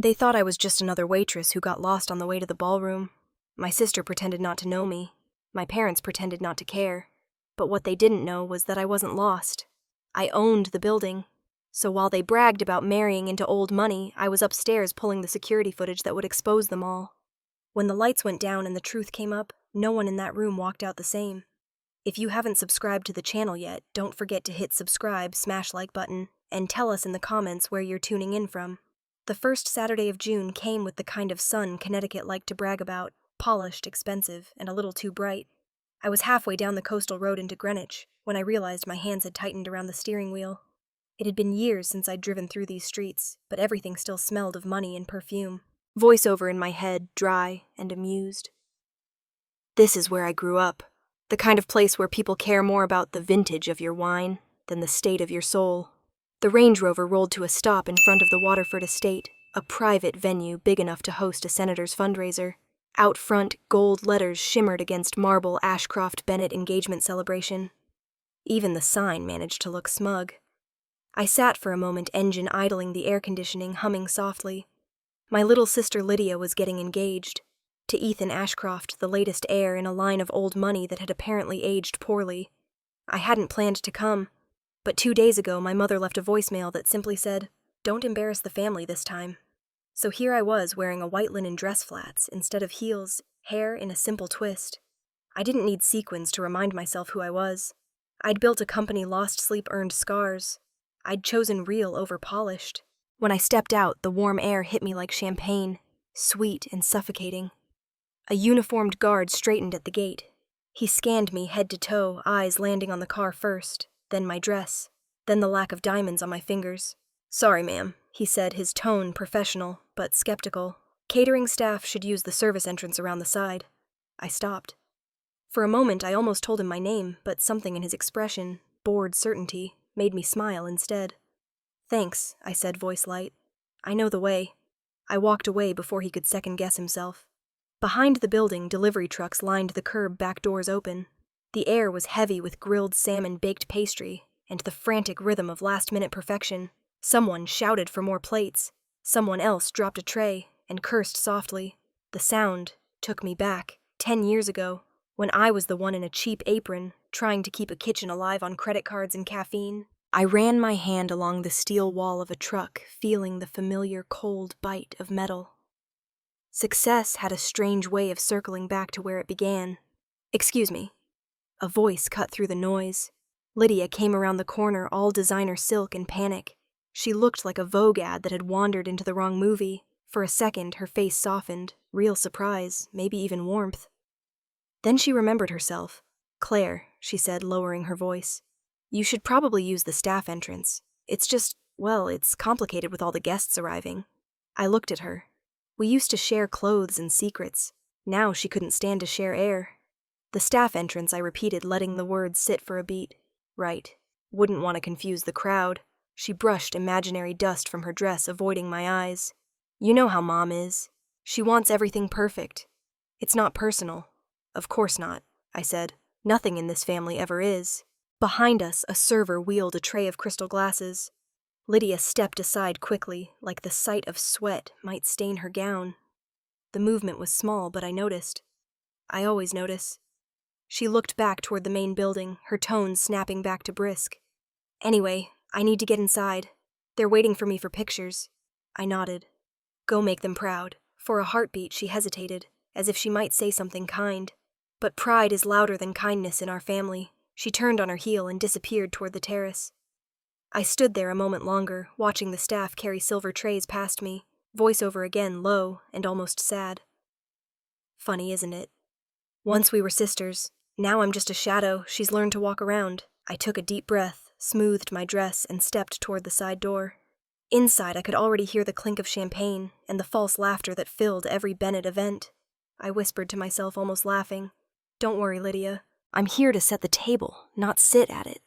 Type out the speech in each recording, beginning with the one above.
They thought I was just another waitress who got lost on the way to the ballroom. My sister pretended not to know me. My parents pretended not to care. But what they didn't know was that I wasn't lost. I owned the building. So while they bragged about marrying into old money, I was upstairs pulling the security footage that would expose them all. When the lights went down and the truth came up, no one in that room walked out the same. If you haven't subscribed to the channel yet, don't forget to hit subscribe, smash like button, and tell us in the comments where you're tuning in from. The first Saturday of June came with the kind of sun Connecticut liked to brag about, polished, expensive, and a little too bright. I was halfway down the coastal road into Greenwich when I realized my hands had tightened around the steering wheel. It had been years since I'd driven through these streets, but everything still smelled of money and perfume. Voiceover in my head, dry and amused. This is where I grew up. The kind of place where people care more about the vintage of your wine than the state of your soul. The Range Rover rolled to a stop in front of the Waterford Estate, a private venue big enough to host a senator's fundraiser. Out front, gold letters shimmered against marble Ashcroft-Bennett engagement celebration. Even the sign managed to look smug. I sat for a moment, engine idling, the air conditioning humming softly. My little sister Lydia was getting engaged. To Ethan Ashcroft, the latest heir in a line of old money that had apparently aged poorly. I hadn't planned to come, but 2 days ago my mother left a voicemail that simply said, "Don't embarrass the family this time." So here I was wearing a white linen dress flats instead of heels, hair in a simple twist. I didn't need sequins to remind myself who I was. I'd built a company lost sleep earned scars. I'd chosen real over polished. When I stepped out, the warm air hit me like champagne, sweet and suffocating. A uniformed guard straightened at the gate. He scanned me head to toe, eyes landing on the car first, then my dress, then the lack of diamonds on my fingers. "Sorry, ma'am," he said, his tone professional, but skeptical. "Catering staff should use the service entrance around the side." I stopped. For a moment, I almost told him my name, but something in his expression, bored certainty, made me smile instead. "Thanks," I said, voice light. "I know the way." I walked away before he could second-guess himself. Behind the building, delivery trucks lined the curb, back doors open. The air was heavy with grilled salmon, baked pastry, and the frantic rhythm of last-minute perfection. Someone shouted for more plates. Someone else dropped a tray and cursed softly. The sound took me back, 10 years ago, when I was the one in a cheap apron, trying to keep a kitchen alive on credit cards and caffeine. I ran my hand along the steel wall of a truck, feeling the familiar cold bite of metal. Success had a strange way of circling back to where it began. "Excuse me." A voice cut through the noise. Lydia came around the corner, all designer silk and panic. She looked like a Vogue ad that had wandered into the wrong movie. For a second, her face softened, real surprise, maybe even warmth. Then she remembered herself. "Claire," she said, lowering her voice, "you should probably use the staff entrance. It's just, well, it's complicated with all the guests arriving." I looked at her. We used to share clothes and secrets. Now she couldn't stand to share air. "The staff entrance," I repeated, letting the words sit for a beat. "Right. Wouldn't want to confuse the crowd." She brushed imaginary dust from her dress, avoiding my eyes. "You know how Mom is. She wants everything perfect. It's not personal." "Of course not," I said. "Nothing in this family ever is." Behind us, a server wheeled a tray of crystal glasses. Lydia stepped aside quickly, like the sight of sweat might stain her gown. The movement was small, but I noticed. I always notice. She looked back toward the main building, her tones snapping back to brisk. "Anyway, I need to get inside. They're waiting for me for pictures." I nodded. "Go make them proud." For a heartbeat, she hesitated, as if she might say something kind. But pride is louder than kindness in our family. She turned on her heel and disappeared toward the terrace. I stood there a moment longer, watching the staff carry silver trays past me, voiceover again low and almost sad. Funny, isn't it? Once we were sisters. Now I'm just a shadow. She's learned to walk around. I took a deep breath, smoothed my dress, and stepped toward the side door. Inside, I could already hear the clink of champagne and the false laughter that filled every Bennett event. I whispered to myself, almost laughing, "Don't worry, Lydia. I'm here to set the table, not sit at it."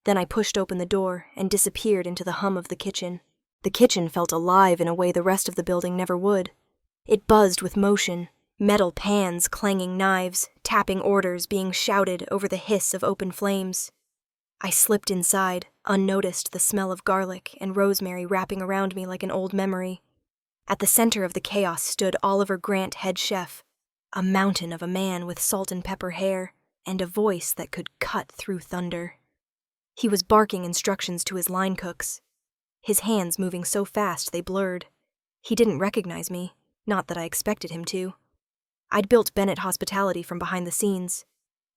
Then I pushed open the door and disappeared into the hum of the kitchen. The kitchen felt alive in a way the rest of the building never would. It buzzed with motion, metal pans clanging knives, tapping orders being shouted over the hiss of open flames. I slipped inside, unnoticed, the smell of garlic and rosemary wrapping around me like an old memory. At the center of the chaos stood Oliver Grant, head chef, a mountain of a man with salt and pepper hair and a voice that could cut through thunder. He was barking instructions to his line cooks, his hands moving so fast they blurred. He didn't recognize me, not that I expected him to. I'd built Bennett Hospitality from behind the scenes.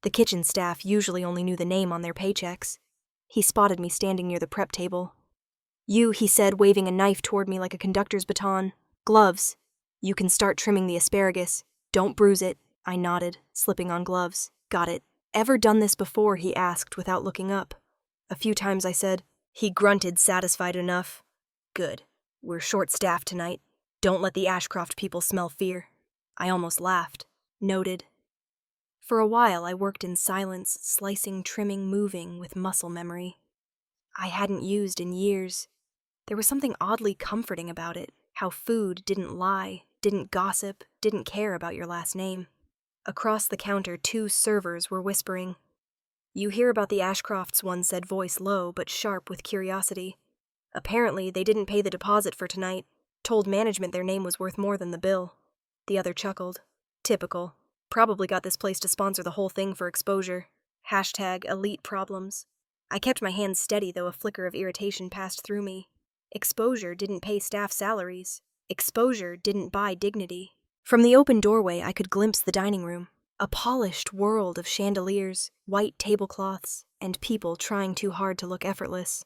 The kitchen staff usually only knew the name on their paychecks. He spotted me standing near the prep table. "You," he said, waving a knife toward me like a conductor's baton. "Gloves. You can start trimming the asparagus. Don't bruise it." I nodded, slipping on gloves. "Got it." "Ever done this before?" he asked without looking up. "A few times," I said. He grunted, satisfied enough. "Good. We're short-staffed tonight. Don't let the Ashcroft people smell fear." I almost laughed. Noted. For a while, I worked in silence, slicing, trimming, moving with muscle memory. I hadn't used in years. There was something oddly comforting about it, how food didn't lie, didn't gossip, didn't care about your last name. Across the counter, 2 servers were whispering. "You hear about the Ashcrofts," one said, voice low but sharp with curiosity. "Apparently, they didn't pay the deposit for tonight. Told management their name was worth more than the bill." The other chuckled. "Typical. Probably got this place to sponsor the whole thing for exposure. #elite problems." I kept my hands steady, though a flicker of irritation passed through me. Exposure didn't pay staff salaries. Exposure didn't buy dignity. From the open doorway, I could glimpse the dining room. A polished world of chandeliers, white tablecloths, and people trying too hard to look effortless.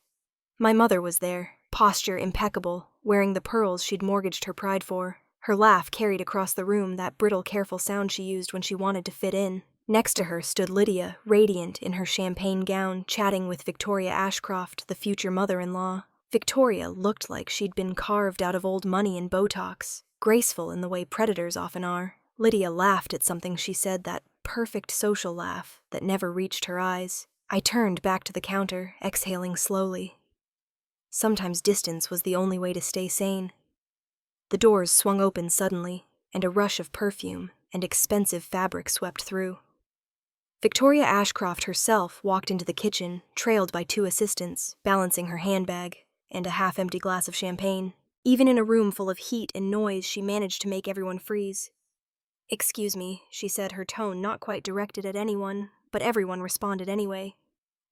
My mother was there, posture impeccable, wearing the pearls she'd mortgaged her pride for. Her laugh carried across the room, that brittle, careful sound she used when she wanted to fit in. Next to her stood Lydia, radiant in her champagne gown, chatting with Victoria Ashcroft, the future mother-in-law. Victoria looked like she'd been carved out of old money and Botox, graceful in the way predators often are. Lydia laughed at something she said, that perfect social laugh that never reached her eyes. I turned back to the counter, exhaling slowly. Sometimes distance was the only way to stay sane. The doors swung open suddenly, and a rush of perfume and expensive fabric swept through. Victoria Ashcroft herself walked into the kitchen, trailed by 2 assistants, balancing her handbag and a half-empty glass of champagne. Even in a room full of heat and noise, she managed to make everyone freeze. "Excuse me," she said, her tone not quite directed at anyone, but everyone responded anyway.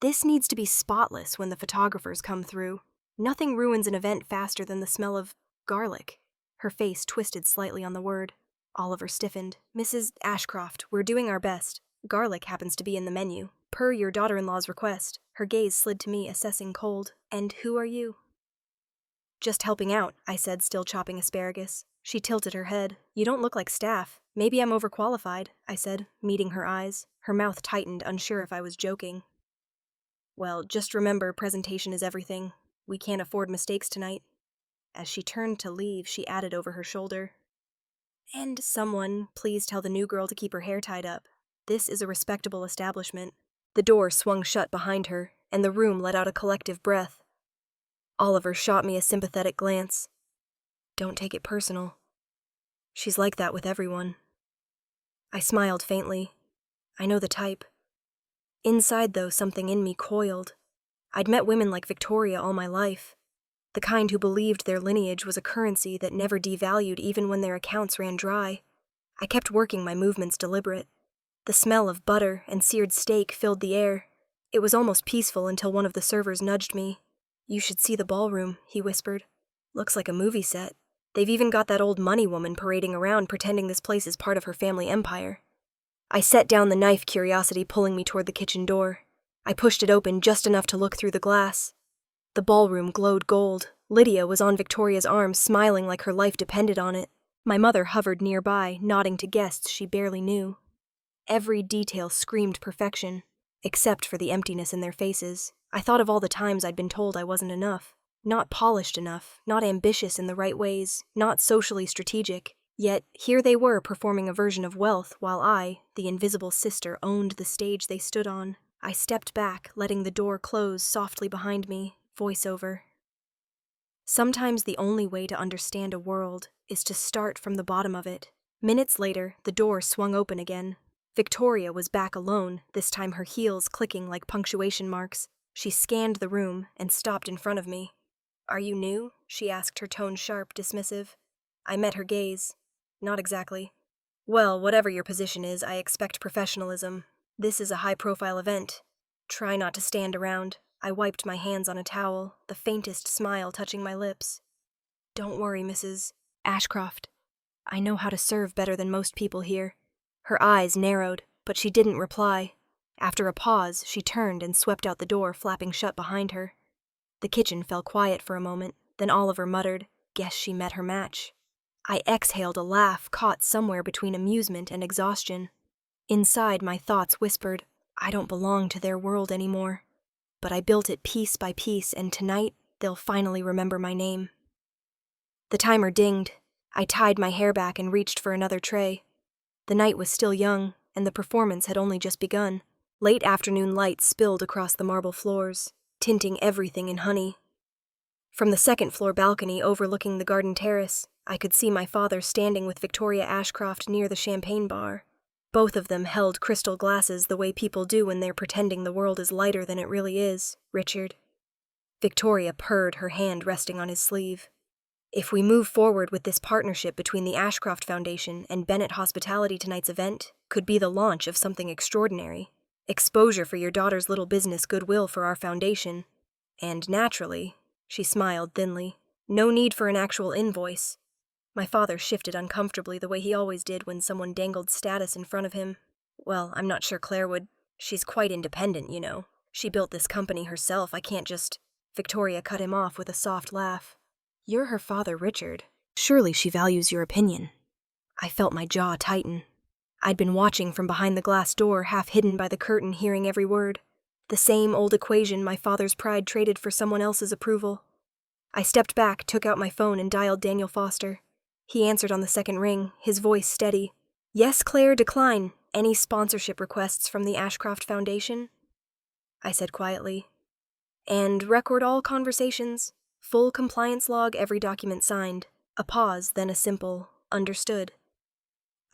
"This needs to be spotless when the photographers come through. Nothing ruins an event faster than the smell of garlic." Her face twisted slightly on the word. Oliver stiffened. "Mrs. Ashcroft, we're doing our best. Garlic happens to be in the menu, per your daughter-in-law's request." Her gaze slid to me, assessing cold. "And who are you?" "Just helping out," I said, still chopping asparagus. She tilted her head. "You don't look like staff. Maybe I'm overqualified," I said, meeting her eyes. Her mouth tightened, unsure if I was joking. "Well, just remember, presentation is everything. We can't afford mistakes tonight." As she turned to leave, she added over her shoulder, "And someone, please tell the new girl to keep her hair tied up. This is a respectable establishment." The door swung shut behind her, and the room let out a collective breath. Oliver shot me a sympathetic glance. "Don't take it personal. She's like that with everyone." I smiled faintly. I know the type. Inside, though, something in me coiled. I'd met women like Victoria all my life. The kind who believed their lineage was a currency that never devalued even when their accounts ran dry. I kept working my movements deliberate. The smell of butter and seared steak filled the air. It was almost peaceful until one of the servers nudged me. "You should see the ballroom," he whispered. "Looks like a movie set. They've even got that old money woman parading around pretending this place is part of her family empire." I set down the knife, curiosity pulling me toward the kitchen door. I pushed it open just enough to look through the glass. The ballroom glowed gold. Lydia was on Victoria's arm, smiling like her life depended on it. My mother hovered nearby, nodding to guests she barely knew. Every detail screamed perfection, except for the emptiness in their faces. I thought of all the times I'd been told I wasn't enough. Not polished enough, not ambitious in the right ways, not socially strategic. Yet here they were performing a version of wealth while I, the invisible sister, owned the stage they stood on. I stepped back, letting the door close softly behind me, voiceover. Sometimes the only way to understand a world is to start from the bottom of it. Minutes later, the door swung open again. Victoria was back alone, this time her heels clicking like punctuation marks. She scanned the room and stopped in front of me. "Are you new?" she asked, her tone sharp, dismissive. I met her gaze. Not exactly. Well, whatever your position is, I expect professionalism. This is a high-profile event. Try not to stand around. I wiped my hands on a towel, the faintest smile touching my lips. Don't worry, Mrs. Ashcroft. I know how to serve better than most people here. Her eyes narrowed, but she didn't reply. After a pause, she turned and swept out the door, flapping shut behind her. The kitchen fell quiet for a moment, then Oliver muttered, "Guess she met her match." I exhaled a laugh caught somewhere between amusement and exhaustion. Inside, my thoughts whispered, I don't belong to their world anymore. But I built it piece by piece, and tonight, they'll finally remember my name. The timer dinged. I tied my hair back and reached for another tray. The night was still young, and the performance had only just begun. Late afternoon light spilled across the marble floors, tinting everything in honey. From the second-floor balcony overlooking the garden terrace, I could see my father standing with Victoria Ashcroft near the champagne bar. Both of them held crystal glasses the way people do when they're pretending the world is lighter than it really is, Richard. Victoria purred, her hand resting on his sleeve. If we move forward with this partnership between the Ashcroft Foundation and Bennett Hospitality, tonight's event could be the launch of something extraordinary. Exposure for your daughter's little business, goodwill for our foundation. And naturally, she smiled thinly, no need for an actual invoice. My father shifted uncomfortably the way he always did when someone dangled status in front of him. Well, I'm not sure Claire would. She's quite independent, you know. She built this company herself. I can't just... Victoria cut him off with a soft laugh. You're her father, Richard. Surely she values your opinion. I felt my jaw tighten. I'd been watching from behind the glass door, half hidden by the curtain, hearing every word. The same old equation my father's pride traded for someone else's approval. I stepped back, took out my phone, and dialed Daniel Foster. He answered on the second ring, his voice steady. Yes, Claire, decline. Any sponsorship requests from the Ashcroft Foundation? I said quietly. And record all conversations. Full compliance log, every document signed. A pause, then a simple, understood.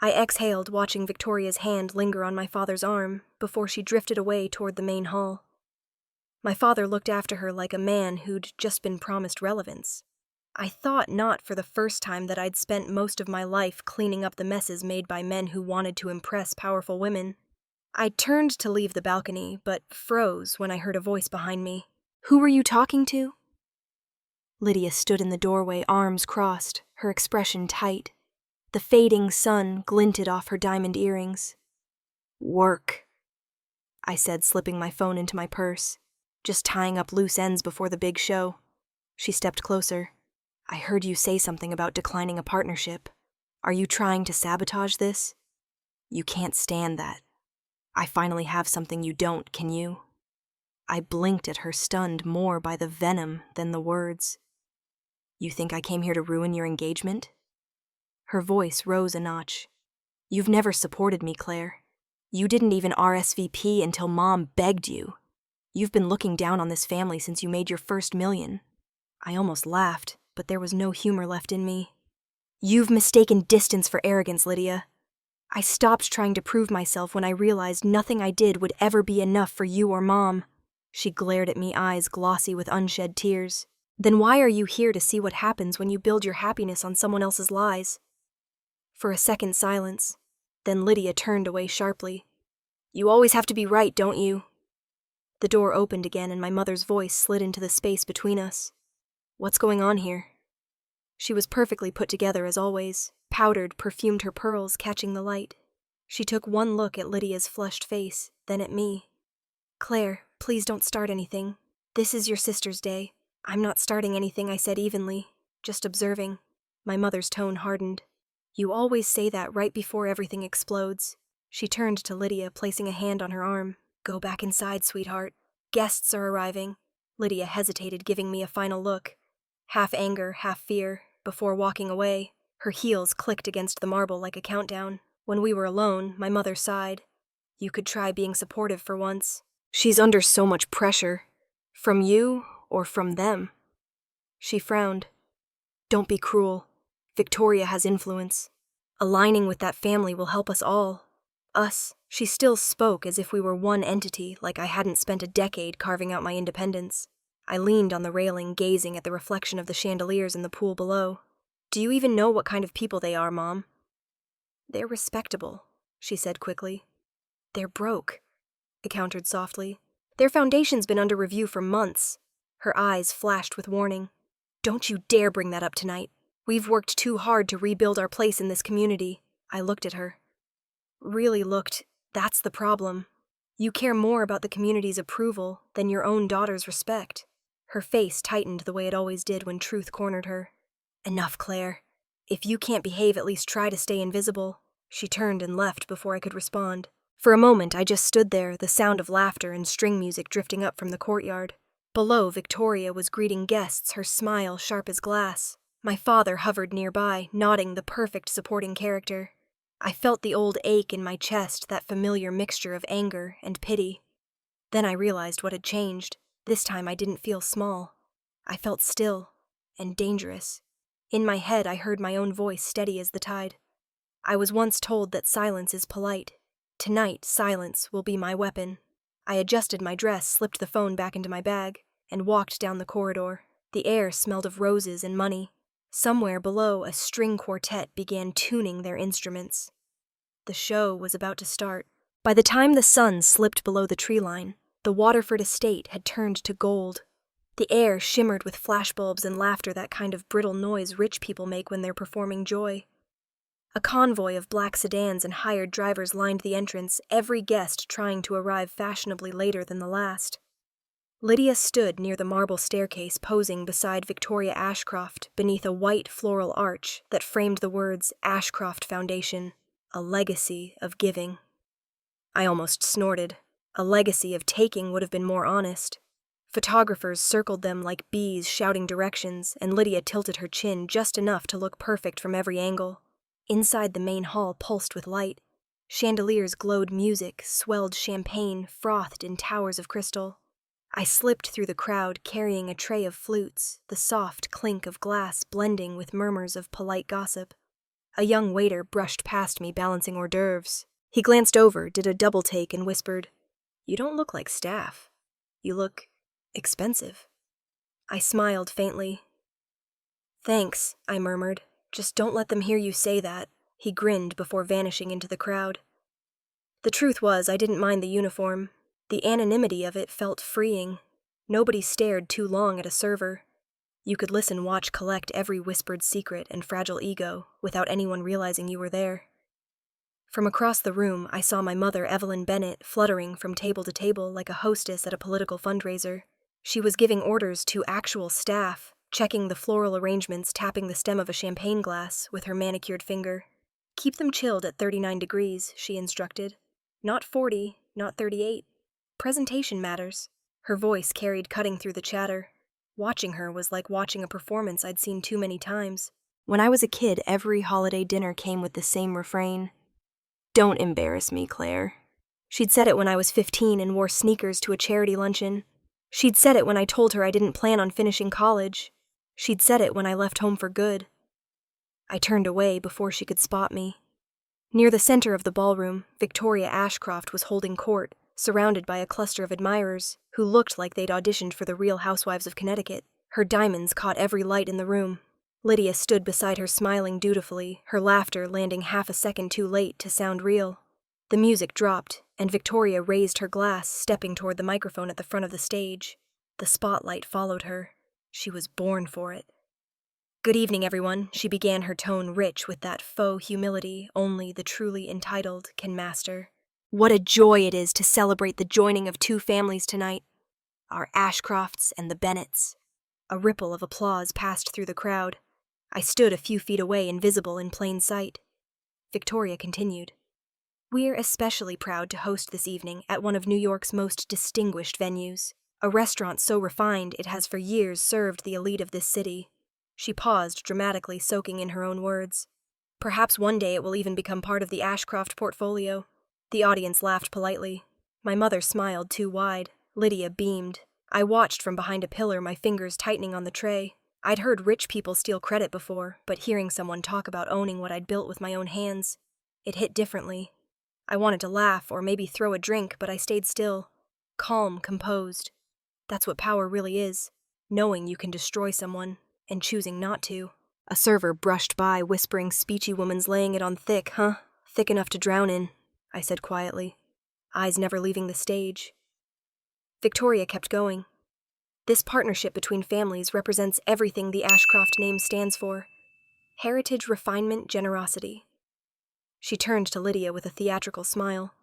I exhaled, watching Victoria's hand linger on my father's arm before she drifted away toward the main hall. My father looked after her like a man who'd just been promised relevance. I thought not for the first time that I'd spent most of my life cleaning up the messes made by men who wanted to impress powerful women. I turned to leave the balcony, but froze when I heard a voice behind me. Who were you talking to? Lydia stood in the doorway, arms crossed, her expression tight. The fading sun glinted off her diamond earrings. Work, I said, slipping my phone into my purse, just tying up loose ends before the big show. She stepped closer. I heard you say something about declining a partnership. Are you trying to sabotage this? You can't stand that. I finally have something you don't, can you? I blinked at her, stunned more by the venom than the words. You think I came here to ruin your engagement? Her voice rose a notch. You've never supported me, Claire. You didn't even RSVP until Mom begged you. You've been looking down on this family since you made your first million. I almost laughed, but there was no humor left in me. You've mistaken distance for arrogance, Lydia. I stopped trying to prove myself when I realized nothing I did would ever be enough for you or Mom. She glared at me, eyes glossy with unshed tears. Then why are you here to see what happens when you build your happiness on someone else's lies? For a second, silence. Then Lydia turned away sharply. You always have to be right, don't you? The door opened again and my mother's voice slid into the space between us. What's going on here? She was perfectly put together as always, powdered, perfumed her pearls, catching the light. She took one look at Lydia's flushed face, then at me. Claire, please don't start anything. This is your sister's day. I'm not starting anything, I said evenly, just observing. My mother's tone hardened. You always say that right before everything explodes. She turned to Lydia, placing a hand on her arm. Go back inside, sweetheart. Guests are arriving. Lydia hesitated, giving me a final look. Half anger, half fear, before walking away. Her heels clicked against the marble like a countdown. When we were alone, my mother sighed. You could try being supportive for once. She's under so much pressure. From you or from them? She frowned. Don't be cruel. Victoria has influence. Aligning with that family will help us all. Us. She still spoke as if we were one entity, like I hadn't spent a decade carving out my independence. I leaned on the railing, gazing at the reflection of the chandeliers in the pool below. Do you even know what kind of people they are, Mom? They're respectable, she said quickly. They're broke, I countered softly. Their foundation's been under review for months. Her eyes flashed with warning. Don't you dare bring that up tonight. We've worked too hard to rebuild our place in this community. I looked at her. Really looked. That's the problem. You care more about the community's approval than your own daughter's respect. Her face tightened the way it always did when truth cornered her. Enough, Claire. If you can't behave, at least try to stay invisible. She turned and left before I could respond. For a moment, I just stood there, the sound of laughter and string music drifting up from the courtyard. Below, Victoria was greeting guests, her smile sharp as glass. My father hovered nearby, nodding the perfect supporting character. I felt the old ache in my chest, that familiar mixture of anger and pity. Then I realized what had changed. This time I didn't feel small. I felt still and dangerous. In my head, I heard my own voice steady as the tide. I was once told that silence is polite. Tonight, silence will be my weapon. I adjusted my dress, slipped the phone back into my bag, and walked down the corridor. The air smelled of roses and money. Somewhere below, a string quartet began tuning their instruments. The show was about to start. By the time the sun slipped below the tree line, the Waterford estate had turned to gold. The air shimmered with flashbulbs and laughter, that kind of brittle noise rich people make when they're performing joy. A convoy of black sedans and hired drivers lined the entrance, every guest trying to arrive fashionably later than the last. Lydia stood near the marble staircase, posing beside Victoria Ashcroft beneath a white floral arch that framed the words Ashcroft Foundation, a legacy of giving. I almost snorted. A legacy of taking would have been more honest. Photographers circled them like bees shouting directions, and Lydia tilted her chin just enough to look perfect from every angle. Inside the main hall pulsed with light. Chandeliers glowed music, swelled champagne, frothed in towers of crystal. I slipped through the crowd, carrying a tray of flutes, the soft clink of glass blending with murmurs of polite gossip. A young waiter brushed past me, balancing hors d'oeuvres. He glanced over, did a double take, and whispered, "You don't look like staff. You look expensive." I smiled faintly. "Thanks," I murmured. "Just don't let them hear you say that." He grinned before vanishing into the crowd. The truth was, I didn't mind the uniform. The anonymity of it felt freeing. Nobody stared too long at a server. You could listen, watch, collect every whispered secret and fragile ego without anyone realizing you were there. From across the room, I saw my mother, Evelyn Bennett, fluttering from table to table like a hostess at a political fundraiser. She was giving orders to actual staff, checking the floral arrangements, tapping the stem of a champagne glass with her manicured finger. "Keep them chilled at 39 degrees, she instructed. "Not 40, not 38. Presentation matters." Her voice carried cutting through the chatter. Watching her was like watching a performance I'd seen too many times. When I was a kid, every holiday dinner came with the same refrain. "Don't embarrass me, Claire." She'd said it when I was 15 and wore sneakers to a charity luncheon. She'd said it when I told her I didn't plan on finishing college. She'd said it when I left home for good. I turned away before she could spot me. Near the center of the ballroom, Victoria Ashcroft was holding court, surrounded by a cluster of admirers who looked like they'd auditioned for the Real Housewives of Connecticut. Her diamonds caught every light in the room. Lydia stood beside her, smiling dutifully, her laughter landing half a second too late to sound real. The music dropped, and Victoria raised her glass, stepping toward the microphone at the front of the stage. The spotlight followed her. She was born for it. "Good evening, everyone," she began, her tone rich with that faux humility only the truly entitled can master. "What a joy it is to celebrate the joining of two families tonight, our Ashcrofts and the Bennets." A ripple of applause passed through the crowd. I stood a few feet away, invisible in plain sight. Victoria continued. "We're especially proud to host this evening at one of New York's most distinguished venues, a restaurant so refined it has for years served the elite of this city." She paused, dramatically soaking in her own words. "Perhaps one day it will even become part of the Ashcroft portfolio." The audience laughed politely. My mother smiled too wide. Lydia beamed. I watched from behind a pillar, my fingers tightening on the tray. I'd heard rich people steal credit before, but hearing someone talk about owning what I'd built with my own hands, it hit differently. I wanted to laugh or maybe throw a drink, but I stayed still. Calm, composed. That's what power really is, knowing you can destroy someone and choosing not to. A server brushed by, whispering, "Speechy woman's laying it on thick, huh? Thick enough to drown in," I said quietly, eyes never leaving the stage. Victoria kept going. "This partnership between families represents everything the Ashcroft name stands for. Heritage, refinement, generosity." She turned to Lydia with a theatrical smile.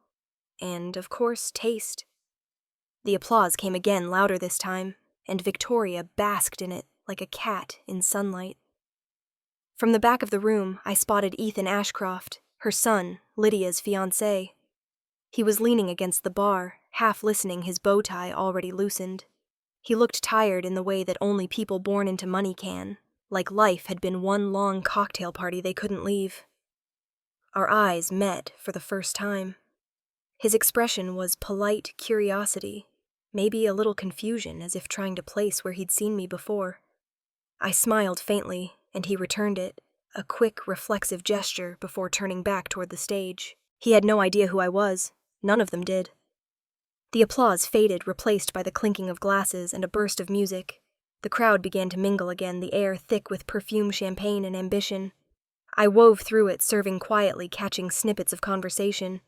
"And, of course, taste." The applause came again, louder this time, and Victoria basked in it like a cat in sunlight. From the back of the room, I spotted Ethan Ashcroft, her son, Lydia's fiancé. He was leaning against the bar, half listening, his bow tie already loosened. He looked tired in the way that only people born into money can, like life had been one long cocktail party they couldn't leave. Our eyes met for the first time. His expression was polite curiosity, maybe a little confusion, as if trying to place where he'd seen me before. I smiled faintly, and he returned it, a quick, reflexive gesture before turning back toward the stage. He had no idea who I was. None of them did. The applause faded, replaced by the clinking of glasses and a burst of music. The crowd began to mingle again, the air thick with perfume, champagne, and ambition. I wove through it, serving quietly, catching snippets of conversation.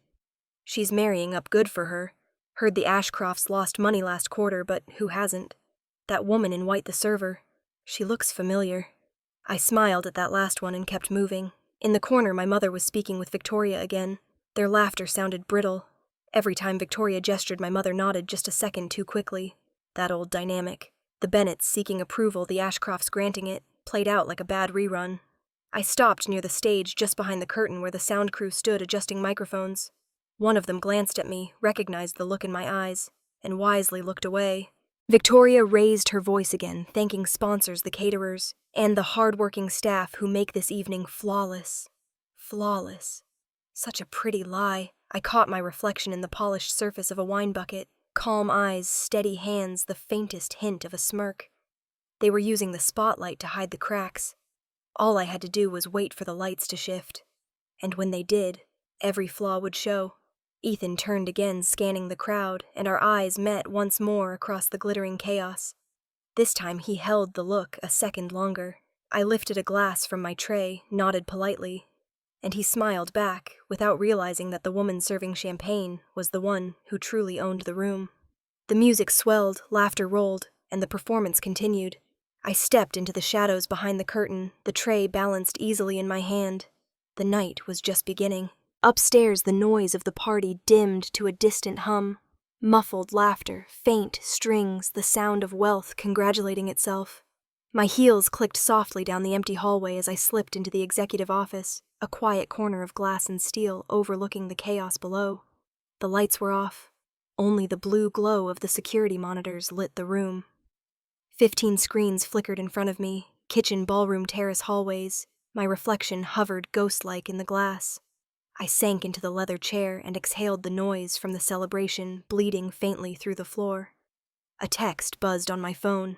"She's marrying up good for her. Heard the Ashcrofts lost money last quarter, but who hasn't? That woman in white, the server. She looks familiar." I smiled at that last one and kept moving. In the corner, my mother was speaking with Victoria again. Their laughter sounded brittle. Every time Victoria gestured, my mother nodded just a second too quickly. That old dynamic. The Bennets seeking approval, the Ashcrofts granting it, played out like a bad rerun. I stopped near the stage, just behind the curtain where the sound crew stood adjusting microphones. One of them glanced at me, recognized the look in my eyes, and wisely looked away. Victoria raised her voice again, thanking sponsors, the caterers, and the hard-working staff who make this evening flawless. Flawless. Such a pretty lie. I caught my reflection in the polished surface of a wine bucket. Calm eyes, steady hands, the faintest hint of a smirk. They were using the spotlight to hide the cracks. All I had to do was wait for the lights to shift. And when they did, every flaw would show. Ethan turned again, scanning the crowd, and our eyes met once more across the glittering chaos. This time he held the look a second longer. I lifted a glass from my tray, nodded politely, and he smiled back, without realizing that the woman serving champagne was the one who truly owned the room. The music swelled, laughter rolled, and the performance continued. I stepped into the shadows behind the curtain, the tray balanced easily in my hand. The night was just beginning. Upstairs, the noise of the party dimmed to a distant hum. Muffled laughter, faint strings, the sound of wealth congratulating itself. My heels clicked softly down the empty hallway as I slipped into the executive office, a quiet corner of glass and steel overlooking the chaos below. The lights were off. Only the blue glow of the security monitors lit the room. 15 screens flickered in front of me, kitchen, ballroom, terrace, hallways. My reflection hovered ghost-like in the glass. I sank into the leather chair and exhaled the noise from the celebration bleeding faintly through the floor. A text buzzed on my phone.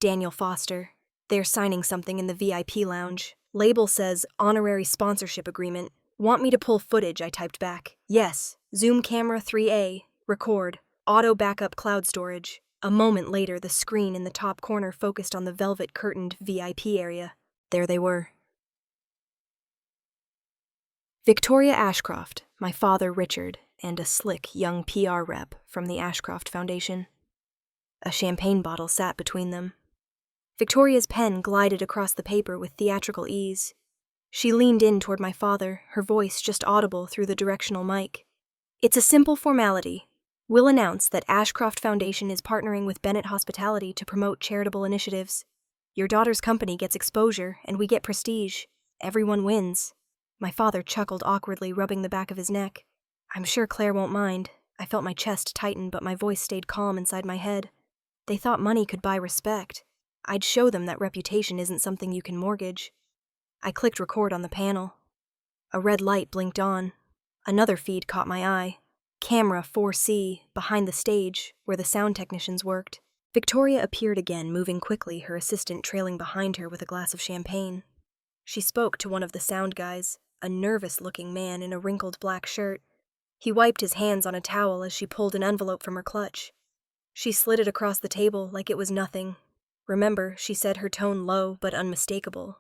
"Daniel Foster. They're signing something in the VIP lounge. Label says honorary sponsorship agreement. Want me to pull footage?" I typed back. "Yes. Zoom camera 3A. Record. Auto backup cloud storage." A moment later, the screen in the top corner focused on the velvet-curtained VIP area. There they were. Victoria Ashcroft, my father Richard, and a slick young PR rep from the Ashcroft Foundation. A champagne bottle sat between them. Victoria's pen glided across the paper with theatrical ease. She leaned in toward my father, her voice just audible through the directional mic. "It's a simple formality. We'll announce that Ashcroft Foundation is partnering with Bennett Hospitality to promote charitable initiatives. Your daughter's company gets exposure, and we get prestige. Everyone wins." My father chuckled awkwardly, rubbing the back of his neck. "I'm sure Claire won't mind." I felt my chest tighten, but my voice stayed calm inside my head. They thought money could buy respect. I'd show them that reputation isn't something you can mortgage. I clicked record on the panel. A red light blinked on. Another feed caught my eye. Camera 4C, behind the stage, where the sound technicians worked. Victoria appeared again, moving quickly, her assistant trailing behind her with a glass of champagne. She spoke to one of the sound guys, a nervous-looking man in a wrinkled black shirt. He wiped his hands on a towel as she pulled an envelope from her clutch. She slid it across the table like it was nothing. "Remember," she said, her tone low but unmistakable.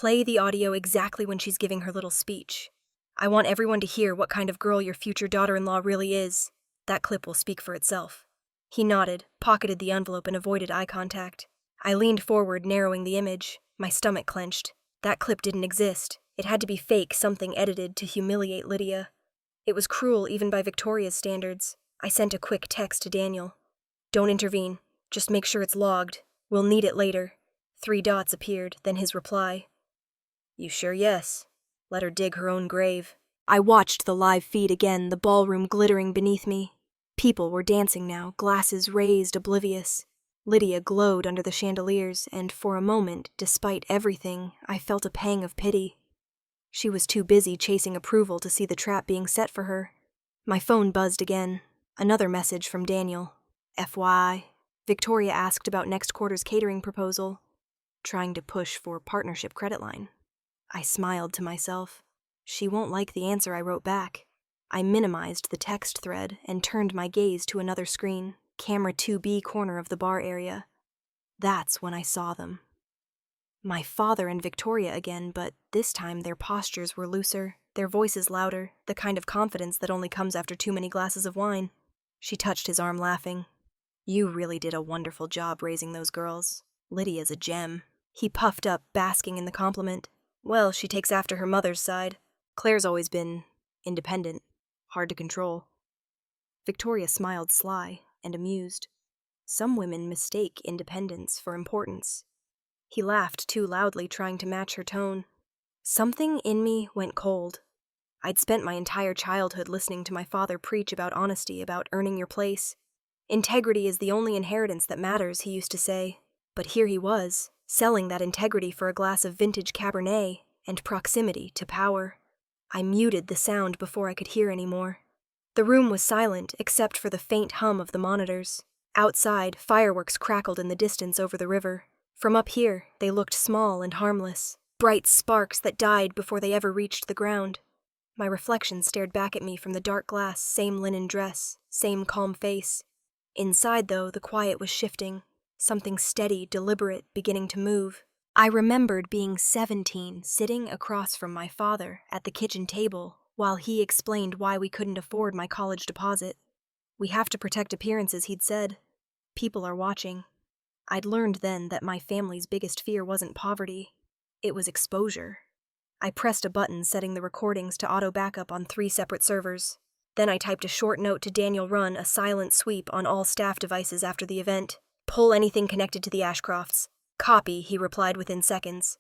Play the audio exactly when she's giving her little speech. I want everyone to hear what kind of girl your future daughter-in-law really is. That clip will speak for itself." He nodded, pocketed the envelope, and avoided eye contact. I leaned forward, narrowing the image. My stomach clenched. That clip didn't exist. It had to be fake, something edited to humiliate Lydia. It was cruel even by Victoria's standards. I sent a quick text to Daniel. "Don't intervene. Just make sure it's logged. We'll need it later." 3 dots appeared, then his reply. "You sure? Yes. Let her dig her own grave." I watched the live feed again, the ballroom glittering beneath me. People were dancing now, glasses raised, oblivious. Lydia glowed under the chandeliers, and for a moment, despite everything, I felt a pang of pity. She was too busy chasing approval to see the trap being set for her. My phone buzzed again. Another message from Daniel. "FYI, Victoria asked about next quarter's catering proposal. Trying to push for partnership credit line." I smiled to myself. She won't like the answer I wrote back. I minimized the text thread and turned my gaze to another screen, camera 2B corner of the bar area. That's when I saw them. My father and Victoria again, but this time their postures were looser, their voices louder, the kind of confidence that only comes after too many glasses of wine. She touched his arm, laughing. "You really did a wonderful job raising those girls. Lydia's a gem." He puffed up, basking in the compliment. "Well, she takes after her mother's side. Claire's always been independent. Hard to control." Victoria smiled sly and amused. Some women mistake independence for importance. He laughed too loudly, trying to match her tone. Something in me went cold. I'd spent my entire childhood listening to my father preach about honesty, about earning your place. Integrity is the only inheritance that matters, he used to say. But here he was, selling that integrity for a glass of vintage Cabernet and proximity to power. I muted the sound before I could hear any more. The room was silent, except for the faint hum of the monitors. Outside, fireworks crackled in the distance over the river. From up here, they looked small and harmless, bright sparks that died before they ever reached the ground. My reflection stared back at me from the dark glass, same linen dress, same calm face. Inside, though, the quiet was shifting, something steady, deliberate, beginning to move. I remembered being 17, sitting across from my father at the kitchen table while he explained why we couldn't afford my college deposit. "We have to protect appearances," he'd said. "People are watching." I'd learned then that my family's biggest fear wasn't poverty. It was exposure. I pressed a button setting the recordings to auto-backup on 3 separate servers. Then I typed a short note to Daniel Run, a silent sweep on all staff devices after the event. "Pull anything connected to the Ashcrofts." "Copy," he replied within seconds.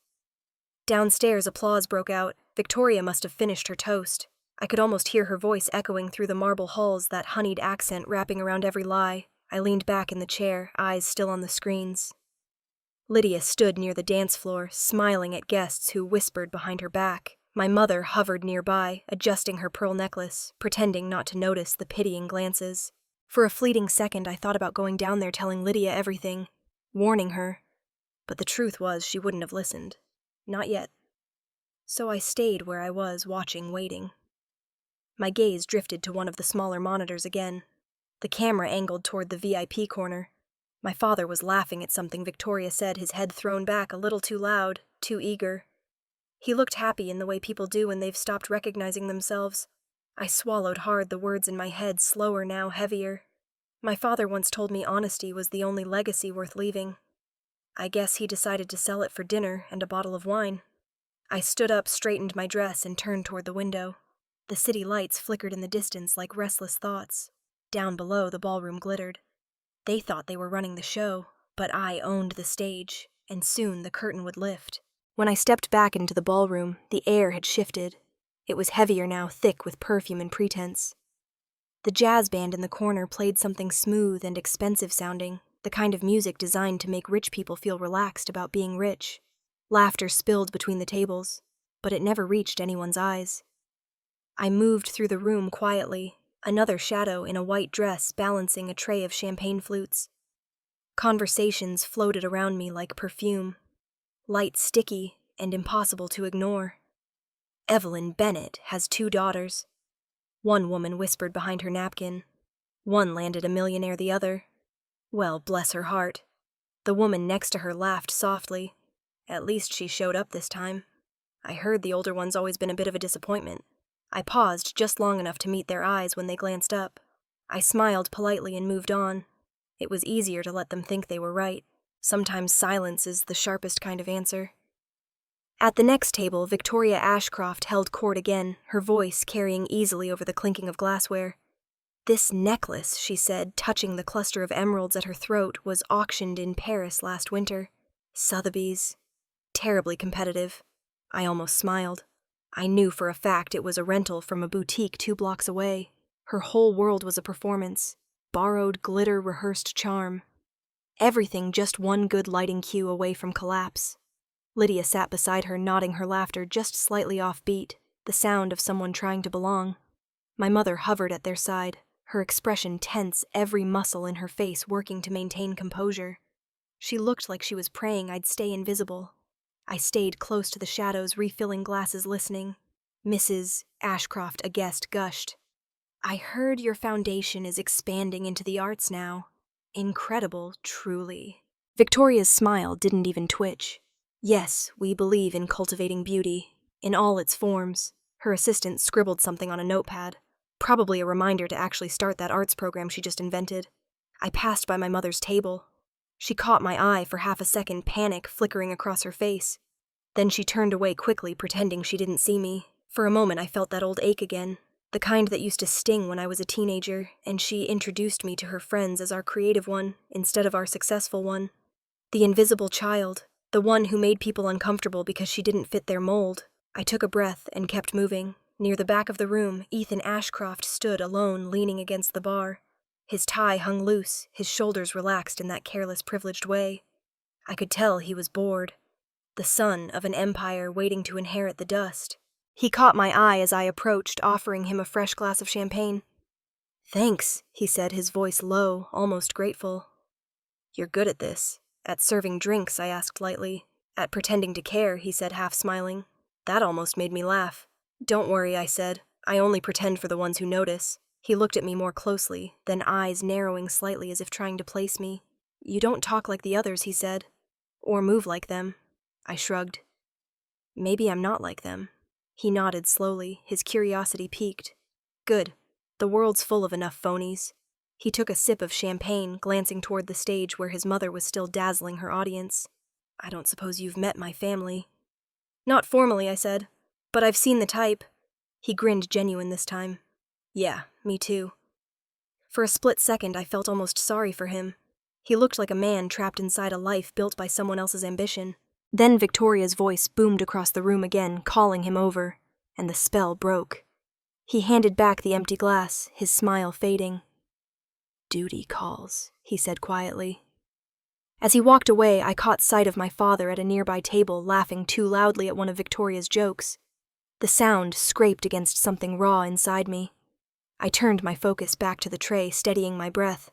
Downstairs, applause broke out. Victoria must have finished her toast. I could almost hear her voice echoing through the marble halls, that honeyed accent wrapping around every lie. I leaned back in the chair, eyes still on the screens. Lydia stood near the dance floor, smiling at guests who whispered behind her back. My mother hovered nearby, adjusting her pearl necklace, pretending not to notice the pitying glances. For a fleeting second, I thought about going down there telling Lydia everything, warning her. But the truth was she wouldn't have listened. Not yet. So I stayed where I was, watching, waiting. My gaze drifted to one of the smaller monitors again. The camera angled toward the VIP corner. My father was laughing at something Victoria said, his head thrown back a little too loud, too eager. He looked happy in the way people do when they've stopped recognizing themselves. I swallowed hard, the words in my head slower now, heavier. My father once told me honesty was the only legacy worth leaving. I guess he decided to sell it for dinner and a bottle of wine. I stood up, straightened my dress, and turned toward the window. The city lights flickered in the distance like restless thoughts. Down below, the ballroom glittered. They thought they were running the show, but I owned the stage, and soon the curtain would lift. When I stepped back into the ballroom, the air had shifted. It was heavier now, thick with perfume and pretense. The jazz band in the corner played something smooth and expensive sounding, the kind of music designed to make rich people feel relaxed about being rich. Laughter spilled between the tables, but it never reached anyone's eyes. I moved through the room quietly, another shadow in a white dress balancing a tray of champagne flutes. Conversations floated around me like perfume, light, sticky, and impossible to ignore. "Evelyn Bennett has 2 daughters. One woman whispered behind her napkin. One landed a millionaire, the other. Well, bless her heart. The woman next to her laughed softly. At least she showed up this time. I heard the older one's always been a bit of a disappointment. I paused just long enough to meet their eyes when they glanced up. I smiled politely and moved on. It was easier to let them think they were right. Sometimes silence is the sharpest kind of answer. At the next table, Victoria Ashcroft held court again, her voice carrying easily over the clinking of glassware. "This necklace," she said, touching the cluster of emeralds at her throat, "was auctioned in Paris last winter. Sotheby's. Terribly competitive." I almost smiled. I knew for a fact it was a rental from a boutique 2 blocks away. Her whole world was a performance. Borrowed glitter, rehearsed charm. Everything just one good lighting cue away from collapse. Lydia sat beside her, nodding her laughter just slightly offbeat, the sound of someone trying to belong. My mother hovered at their side, her expression tense, every muscle in her face working to maintain composure. She looked like she was praying I'd stay invisible. I stayed close to the shadows, refilling glasses, listening. Mrs. Ashcroft, a guest, gushed. "I heard your foundation is expanding into the arts now. Incredible, truly." Victoria's smile didn't even twitch. "Yes, we believe in cultivating beauty, in all its forms." Her assistant scribbled something on a notepad, probably a reminder to actually start that arts program she just invented. I passed by my mother's table. She caught my eye for half a second, panic flickering across her face. Then she turned away quickly, pretending she didn't see me. For a moment I felt that old ache again, the kind that used to sting when I was a teenager, and she introduced me to her friends as our creative one instead of our successful one. The invisible child, the one who made people uncomfortable because she didn't fit their mold. I took a breath and kept moving. Near the back of the room, Ethan Ashcroft stood alone, leaning against the bar. His tie hung loose, his shoulders relaxed in that careless, privileged way. I could tell he was bored. The son of an empire waiting to inherit the dust. He caught my eye as I approached, offering him a fresh glass of champagne. "Thanks," he said, his voice low, almost grateful. "You're good at this." "At serving drinks," I asked lightly. "At pretending to care," he said, half smiling. That almost made me laugh. "Don't worry," I said. "I only pretend for the ones who notice." He looked at me more closely, then eyes narrowing slightly as if trying to place me. "You don't talk like the others," he said. "Or move like them." I shrugged. "Maybe I'm not like them." He nodded slowly, his curiosity piqued. "Good. The world's full of enough phonies." He took a sip of champagne, glancing toward the stage where his mother was still dazzling her audience. "I don't suppose you've met my family." "Not formally," I said. "But I've seen the type." He grinned, genuine this time. "Yeah, me too." For a split second, I felt almost sorry for him. He looked like a man trapped inside a life built by someone else's ambition. Then Victoria's voice boomed across the room again, calling him over, and the spell broke. He handed back the empty glass, his smile fading. "Duty calls," he said quietly. As he walked away, I caught sight of my father at a nearby table, laughing too loudly at one of Victoria's jokes. The sound scraped against something raw inside me. I turned my focus back to the tray, steadying my breath.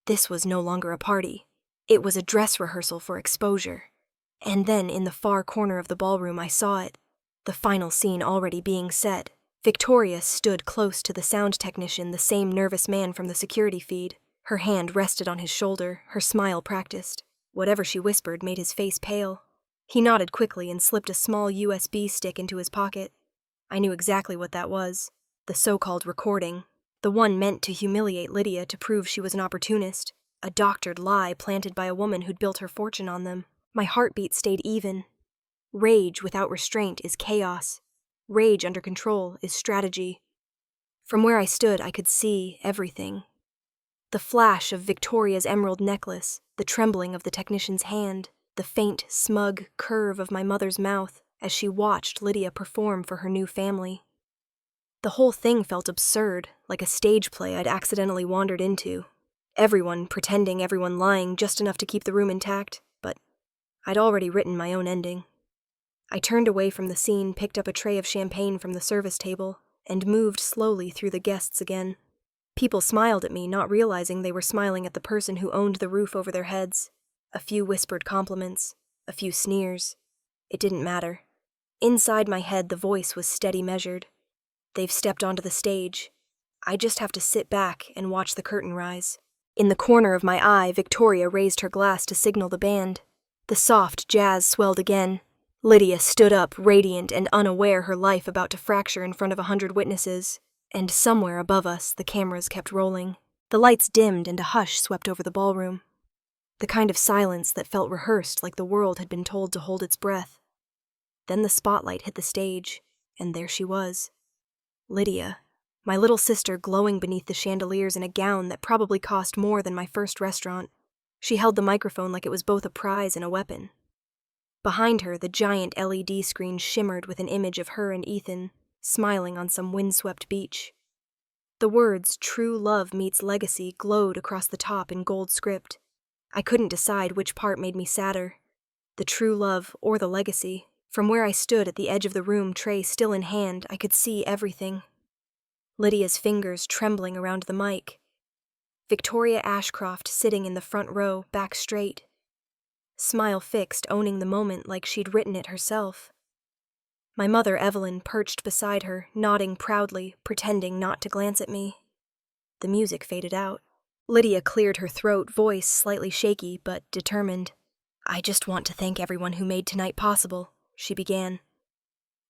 This was no longer a party. It was a dress rehearsal for exposure. And then, in the far corner of the ballroom, I saw it. The final scene already being set. Victoria stood close to the sound technician, the same nervous man from the security feed. Her hand rested on his shoulder, her smile practiced. Whatever she whispered made his face pale. He nodded quickly and slipped a small USB stick into his pocket. I knew exactly what that was. The so-called recording. The one meant to humiliate Lydia to prove she was an opportunist. A doctored lie planted by a woman who'd built her fortune on them. My heartbeat stayed even. Rage without restraint is chaos. Rage under control is strategy. From where I stood, I could see everything. The flash of Victoria's emerald necklace, the trembling of the technician's hand, the faint, smug curve of my mother's mouth as she watched Lydia perform for her new family. The whole thing felt absurd, like a stage play I'd accidentally wandered into. Everyone pretending, everyone lying, just enough to keep the room intact, but I'd already written my own ending. I turned away from the scene, picked up a tray of champagne from the service table, and moved slowly through the guests again. People smiled at me, not realizing they were smiling at the person who owned the roof over their heads. A few whispered compliments, a few sneers. It didn't matter. Inside my head, the voice was steady measured. They've stepped onto the stage. I just have to sit back and watch the curtain rise. In the corner of my eye, Victoria raised her glass to signal the band. The soft jazz swelled again. Lydia stood up, radiant and unaware her life about to fracture in front of 100 witnesses, and somewhere above us the cameras kept rolling. The lights dimmed and a hush swept over the ballroom. The kind of silence that felt rehearsed, like the world had been told to hold its breath. Then the spotlight hit the stage, and there she was. Lydia, my little sister glowing beneath the chandeliers in a gown that probably cost more than my first restaurant. She held the microphone like it was both a prize and a weapon. Behind her, the giant LED screen shimmered with an image of her and Ethan, smiling on some windswept beach. The words, "True love meets legacy," glowed across the top in gold script. I couldn't decide which part made me sadder, the true love or the legacy. From where I stood at the edge of the room, tray still in hand, I could see everything. Lydia's fingers trembling around the mic. Victoria Ashcroft sitting in the front row, back straight. Smile fixed, owning the moment like she'd written it herself. My mother, Evelyn, perched beside her, nodding proudly, pretending not to glance at me. The music faded out. Lydia cleared her throat, voice slightly shaky but determined. "I just want to thank everyone who made tonight possible," she began.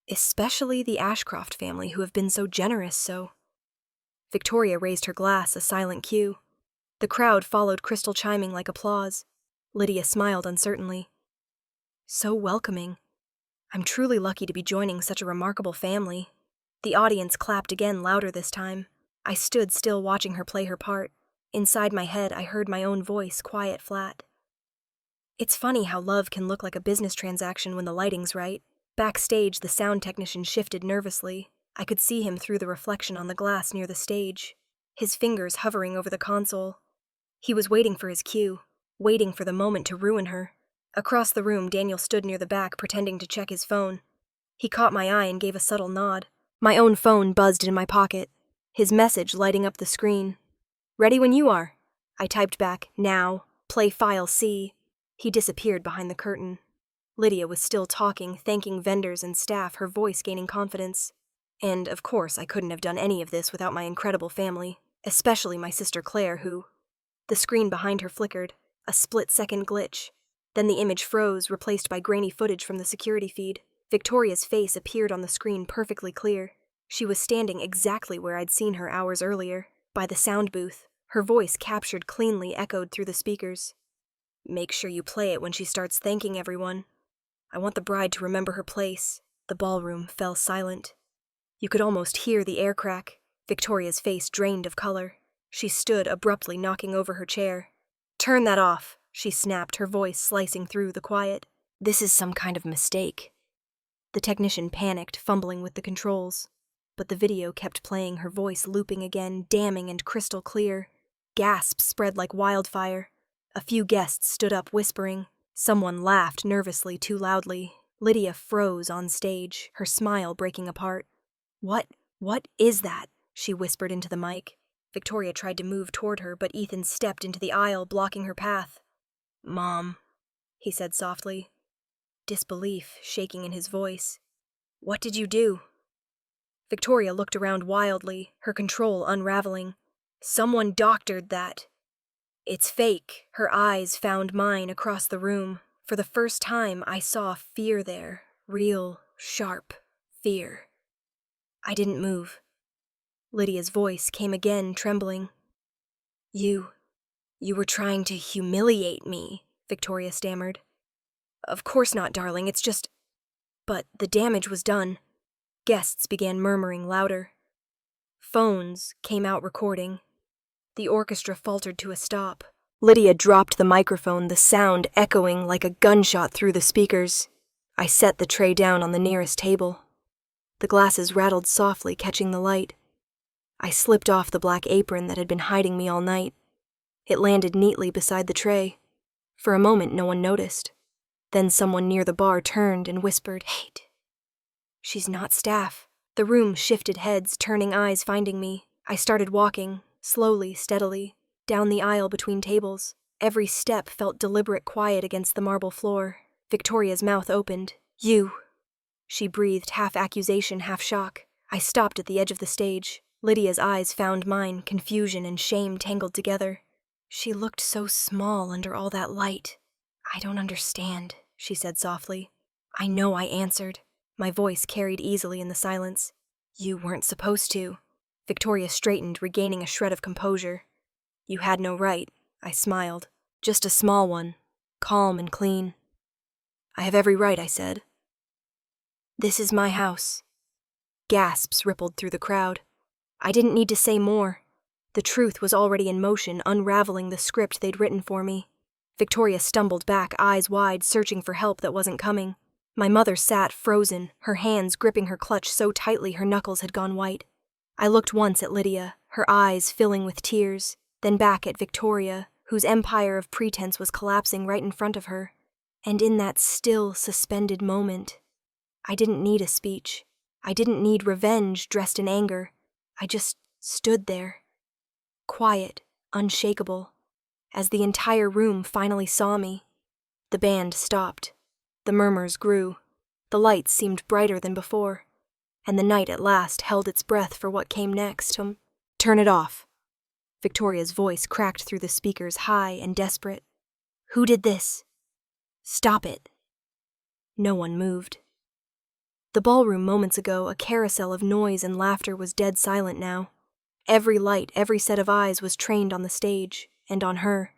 "Especially the Ashcroft family who have been so generous, so..." Victoria raised her glass, a silent cue. The crowd followed, crystal chiming like applause. Lydia smiled uncertainly. "So welcoming. I'm truly lucky to be joining such a remarkable family." The audience clapped again, louder this time. I stood still watching her play her part. Inside my head, I heard my own voice, quiet, flat. "It's funny how love can look like a business transaction when the lighting's right." Backstage, the sound technician shifted nervously. I could see him through the reflection on the glass near the stage, his fingers hovering over the console. He was waiting for his cue, waiting for the moment to ruin her. Across the room, Daniel stood near the back, pretending to check his phone. He caught my eye and gave a subtle nod. My own phone buzzed in my pocket, his message lighting up the screen. "Ready when you are." I typed back, "Now, play file C." He disappeared behind the curtain. Lydia was still talking, thanking vendors and staff, her voice gaining confidence. And, of course, I couldn't have done any of this without my incredible family, especially my sister Claire, who... The screen behind her flickered, a split-second glitch. Then the image froze, replaced by grainy footage from the security feed. Victoria's face appeared on the screen perfectly clear. She was standing exactly where I'd seen her hours earlier, by the sound booth. Her voice, captured cleanly, echoed through the speakers. "Make sure you play it when she starts thanking everyone. I want the bride to remember her place." The ballroom fell silent. You could almost hear the air crack. Victoria's face drained of color. She stood, abruptly knocking over her chair. "Turn that off," she snapped, her voice slicing through the quiet. "This is some kind of mistake." The technician panicked, fumbling with the controls. But the video kept playing, her voice looping again, damning and crystal clear. Gasps spread like wildfire. A few guests stood up, whispering. Someone laughed nervously, too loudly. Lydia froze on stage, her smile breaking apart. What is that?" she whispered into the mic. Victoria tried to move toward her, but Ethan stepped into the aisle, blocking her path. "Mom," he said softly. Disbelief shaking in his voice. "What did you do?" Victoria looked around wildly, her control unraveling. "Someone doctored that. It's fake." Her eyes found mine across the room. For the first time, I saw fear there. Real, sharp fear. I didn't move. Lydia's voice came again, trembling. You were trying to humiliate me," Victoria stammered. "Of course not, darling, it's just..." But the damage was done. Guests began murmuring louder. Phones came out recording. The orchestra faltered to a stop. Lydia dropped the microphone, the sound echoing like a gunshot through the speakers. I set the tray down on the nearest table. The glasses rattled softly, catching the light. I slipped off the black apron that had been hiding me all night. It landed neatly beside the tray. For a moment, no one noticed. Then someone near the bar turned and whispered, "Hey, she's not staff." The room shifted heads, turning eyes, finding me. I started walking, slowly, steadily, down the aisle between tables. Every step felt deliberate quiet against the marble floor. Victoria's mouth opened. "You," she breathed, half accusation, half shock. I stopped at the edge of the stage. Lydia's eyes found mine, confusion and shame tangled together. She looked so small under all that light. "I don't understand," she said softly. I know, I answered. My voice carried easily in the silence. You weren't supposed to. Victoria straightened, regaining a shred of composure. You had no right, I smiled. Just a small one, calm and clean. I have every right, I said. This is my house. Gasps rippled through the crowd. I didn't need to say more. The truth was already in motion, unraveling the script they'd written for me. Victoria stumbled back, eyes wide, searching for help that wasn't coming. My mother sat frozen, her hands gripping her clutch so tightly her knuckles had gone white. I looked once at Lydia, her eyes filling with tears, then back at Victoria, whose empire of pretense was collapsing right in front of her. And in that still, suspended moment, I didn't need a speech. I didn't need revenge dressed in anger. I just stood there, quiet, unshakable, as the entire room finally saw me. The band stopped. The murmurs grew. The lights seemed brighter than before, and the night at last held its breath for what came next. Turn it off. Victoria's voice cracked through the speakers, high and desperate. Who did this? Stop it. No one moved. The ballroom moments ago, a carousel of noise and laughter, was dead silent now. Every light, every set of eyes was trained on the stage, and on her.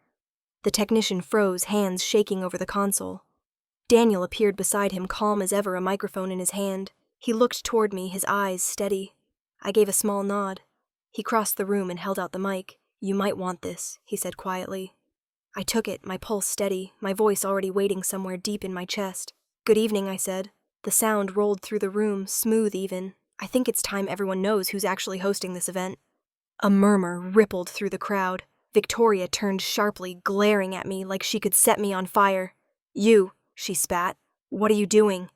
The technician froze, hands shaking over the console. Daniel appeared beside him, calm as ever, a microphone in his hand. He looked toward me, his eyes steady. I gave a small nod. He crossed the room and held out the mic. You might want this, he said quietly. I took it, my pulse steady, my voice already waiting somewhere deep in my chest. Good evening, I said. The sound rolled through the room, smooth even. I think it's time everyone knows who's actually hosting this event. A murmur rippled through the crowd. Victoria turned sharply, glaring at me like she could set me on fire. You, she spat. What are you doing?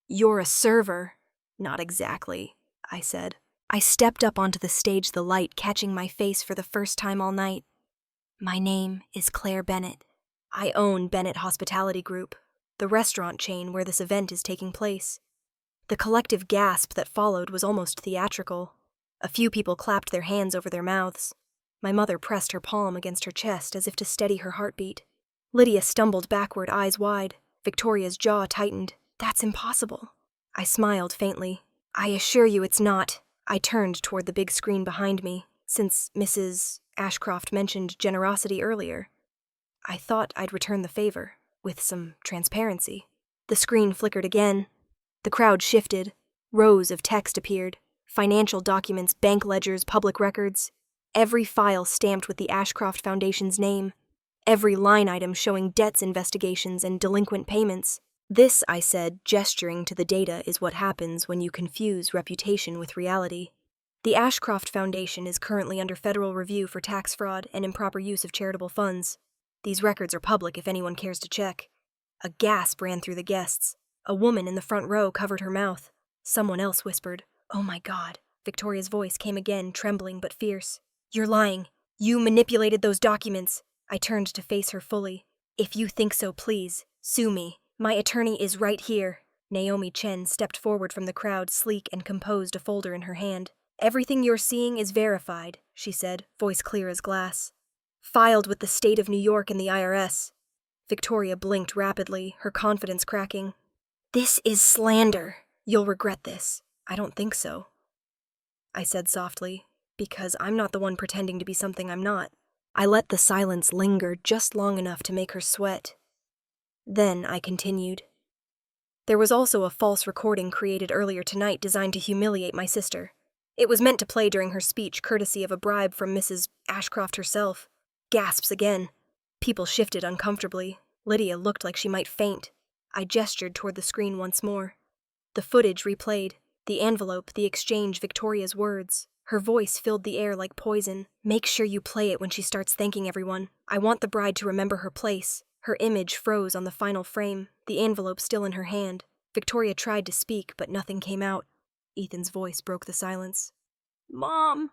You're a server. Not exactly, I said. I stepped up onto the stage, the light catching my face for the first time all night. My name is Claire Bennett. I own Bennett Hospitality Group, the restaurant chain where this event is taking place. The collective gasp that followed was almost theatrical. A few people clapped their hands over their mouths. My mother pressed her palm against her chest as if to steady her heartbeat. Lydia stumbled backward, eyes wide. Victoria's jaw tightened. That's impossible. I smiled faintly. I assure you it's not. I turned toward the big screen behind me, since Mrs. Ashcroft mentioned generosity earlier. I thought I'd return the favor, with some transparency. The screen flickered again. The crowd shifted. Rows of text appeared. Financial documents, bank ledgers, public records. Every file stamped with the Ashcroft Foundation's name. Every line item showing debts investigations and delinquent payments. This, I said, gesturing to the data, is what happens when you confuse reputation with reality. The Ashcroft Foundation is currently under federal review for tax fraud and improper use of charitable funds. These records are public if anyone cares to check. A gasp ran through the guests. A woman in the front row covered her mouth. Someone else whispered, "Oh my God." Victoria's voice came again, trembling but fierce. You're lying. You manipulated those documents. I turned to face her fully. If you think so, please, sue me. My attorney is right here. Naomi Chen stepped forward from the crowd, sleek and composed, a folder in her hand. Everything you're seeing is verified, she said, voice clear as glass. Filed with the state of New York and the IRS. Victoria blinked rapidly, her confidence cracking. This is slander. You'll regret this. I don't think so, I said softly, because I'm not the one pretending to be something I'm not. I let the silence linger just long enough to make her sweat. Then I continued. There was also a false recording created earlier tonight designed to humiliate my sister. It was meant to play during her speech, courtesy of a bribe from Mrs. Ashcroft herself. Gasps again. People shifted uncomfortably. Lydia looked like she might faint. I gestured toward the screen once more. The footage replayed. The envelope, the exchange, Victoria's words. Her voice filled the air like poison. Make sure you play it when she starts thanking everyone. I want the bride to remember her place. Her image froze on the final frame, the envelope still in her hand. Victoria tried to speak, but nothing came out. Ethan's voice broke the silence. Mom!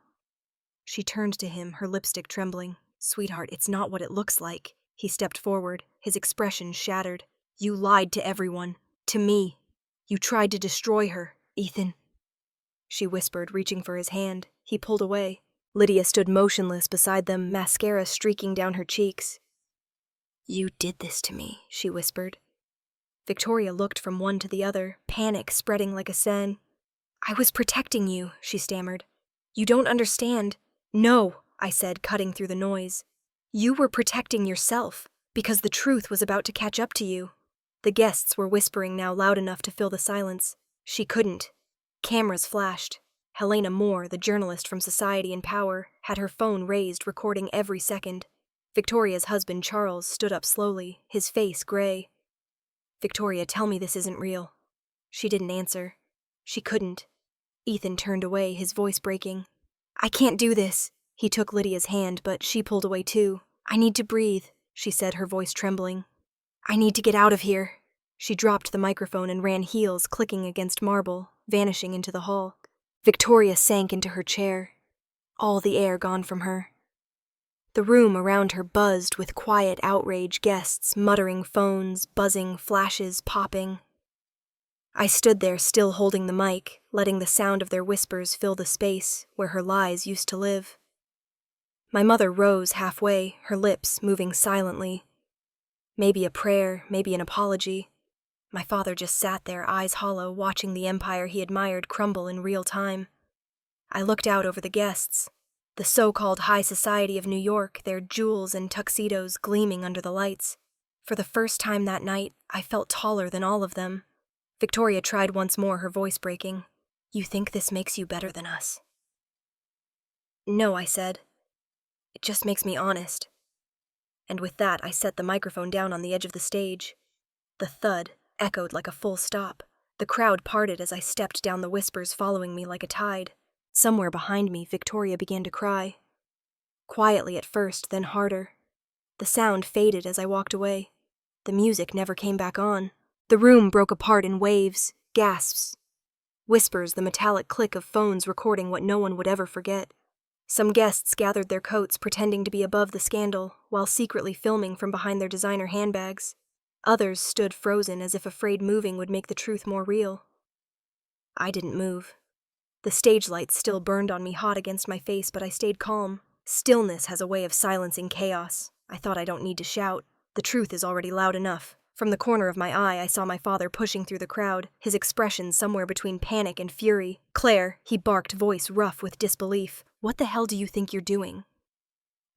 She turned to him, her lipstick trembling. Sweetheart, it's not what it looks like. He stepped forward, his expression shattered. You lied to everyone. To me. You tried to destroy her, Ethan. She whispered, reaching for his hand. He pulled away. Lydia stood motionless beside them, mascara streaking down her cheeks. You did this to me, she whispered. Victoria looked from one to the other, panic spreading like a sen. "I was protecting you," she stammered. "You don't understand." "No," I said, cutting through the noise. "You were protecting yourself, because the truth was about to catch up to you." The guests were whispering now loud enough to fill the silence. She couldn't. Cameras flashed. Helena Moore, the journalist from Society and Power, had her phone raised, recording every second. Victoria's husband, Charles, stood up slowly, his face gray. "Victoria, tell me this isn't real." She didn't answer. She couldn't. Ethan turned away, his voice breaking. "I can't do this." He took Lydia's hand, but she pulled away too. "I need to breathe," she said, her voice trembling. "I need to get out of here." She dropped the microphone and ran, heels clicking against marble, vanishing into the hall. Victoria sank into her chair, all the air gone from her. The room around her buzzed with quiet outrage, guests muttering, phones buzzing, flashes popping. I stood there, still holding the mic, letting the sound of their whispers fill the space where her lies used to live. My mother rose halfway, her lips moving silently. Maybe a prayer, maybe an apology. My father just sat there, eyes hollow, watching the empire he admired crumble in real time. I looked out over the guests, the so-called high society of New York, their jewels and tuxedos gleaming under the lights. For the first time that night, I felt taller than all of them. Victoria tried once more, her voice breaking. "You think this makes you better than us?" "No," I said. "It just makes me honest." And with that, I set the microphone down on the edge of the stage. The thud echoed like a full stop. The crowd parted as I stepped down, the whispers following me like a tide. Somewhere behind me, Victoria began to cry. Quietly at first, then harder. The sound faded as I walked away. The music never came back on. The room broke apart in waves, gasps, whispers, the metallic click of phones recording what no one would ever forget. Some guests gathered their coats, pretending to be above the scandal, while secretly filming from behind their designer handbags. Others stood frozen, as if afraid moving would make the truth more real. I didn't move. The stage lights still burned on me hot against my face, but I stayed calm. Stillness has a way of silencing chaos. I thought I don't need to shout. The truth is already loud enough. From the corner of my eye, I saw my father pushing through the crowd, his expression somewhere between panic and fury. "Claire," he barked, voice rough with disbelief. "What the hell do you think you're doing?"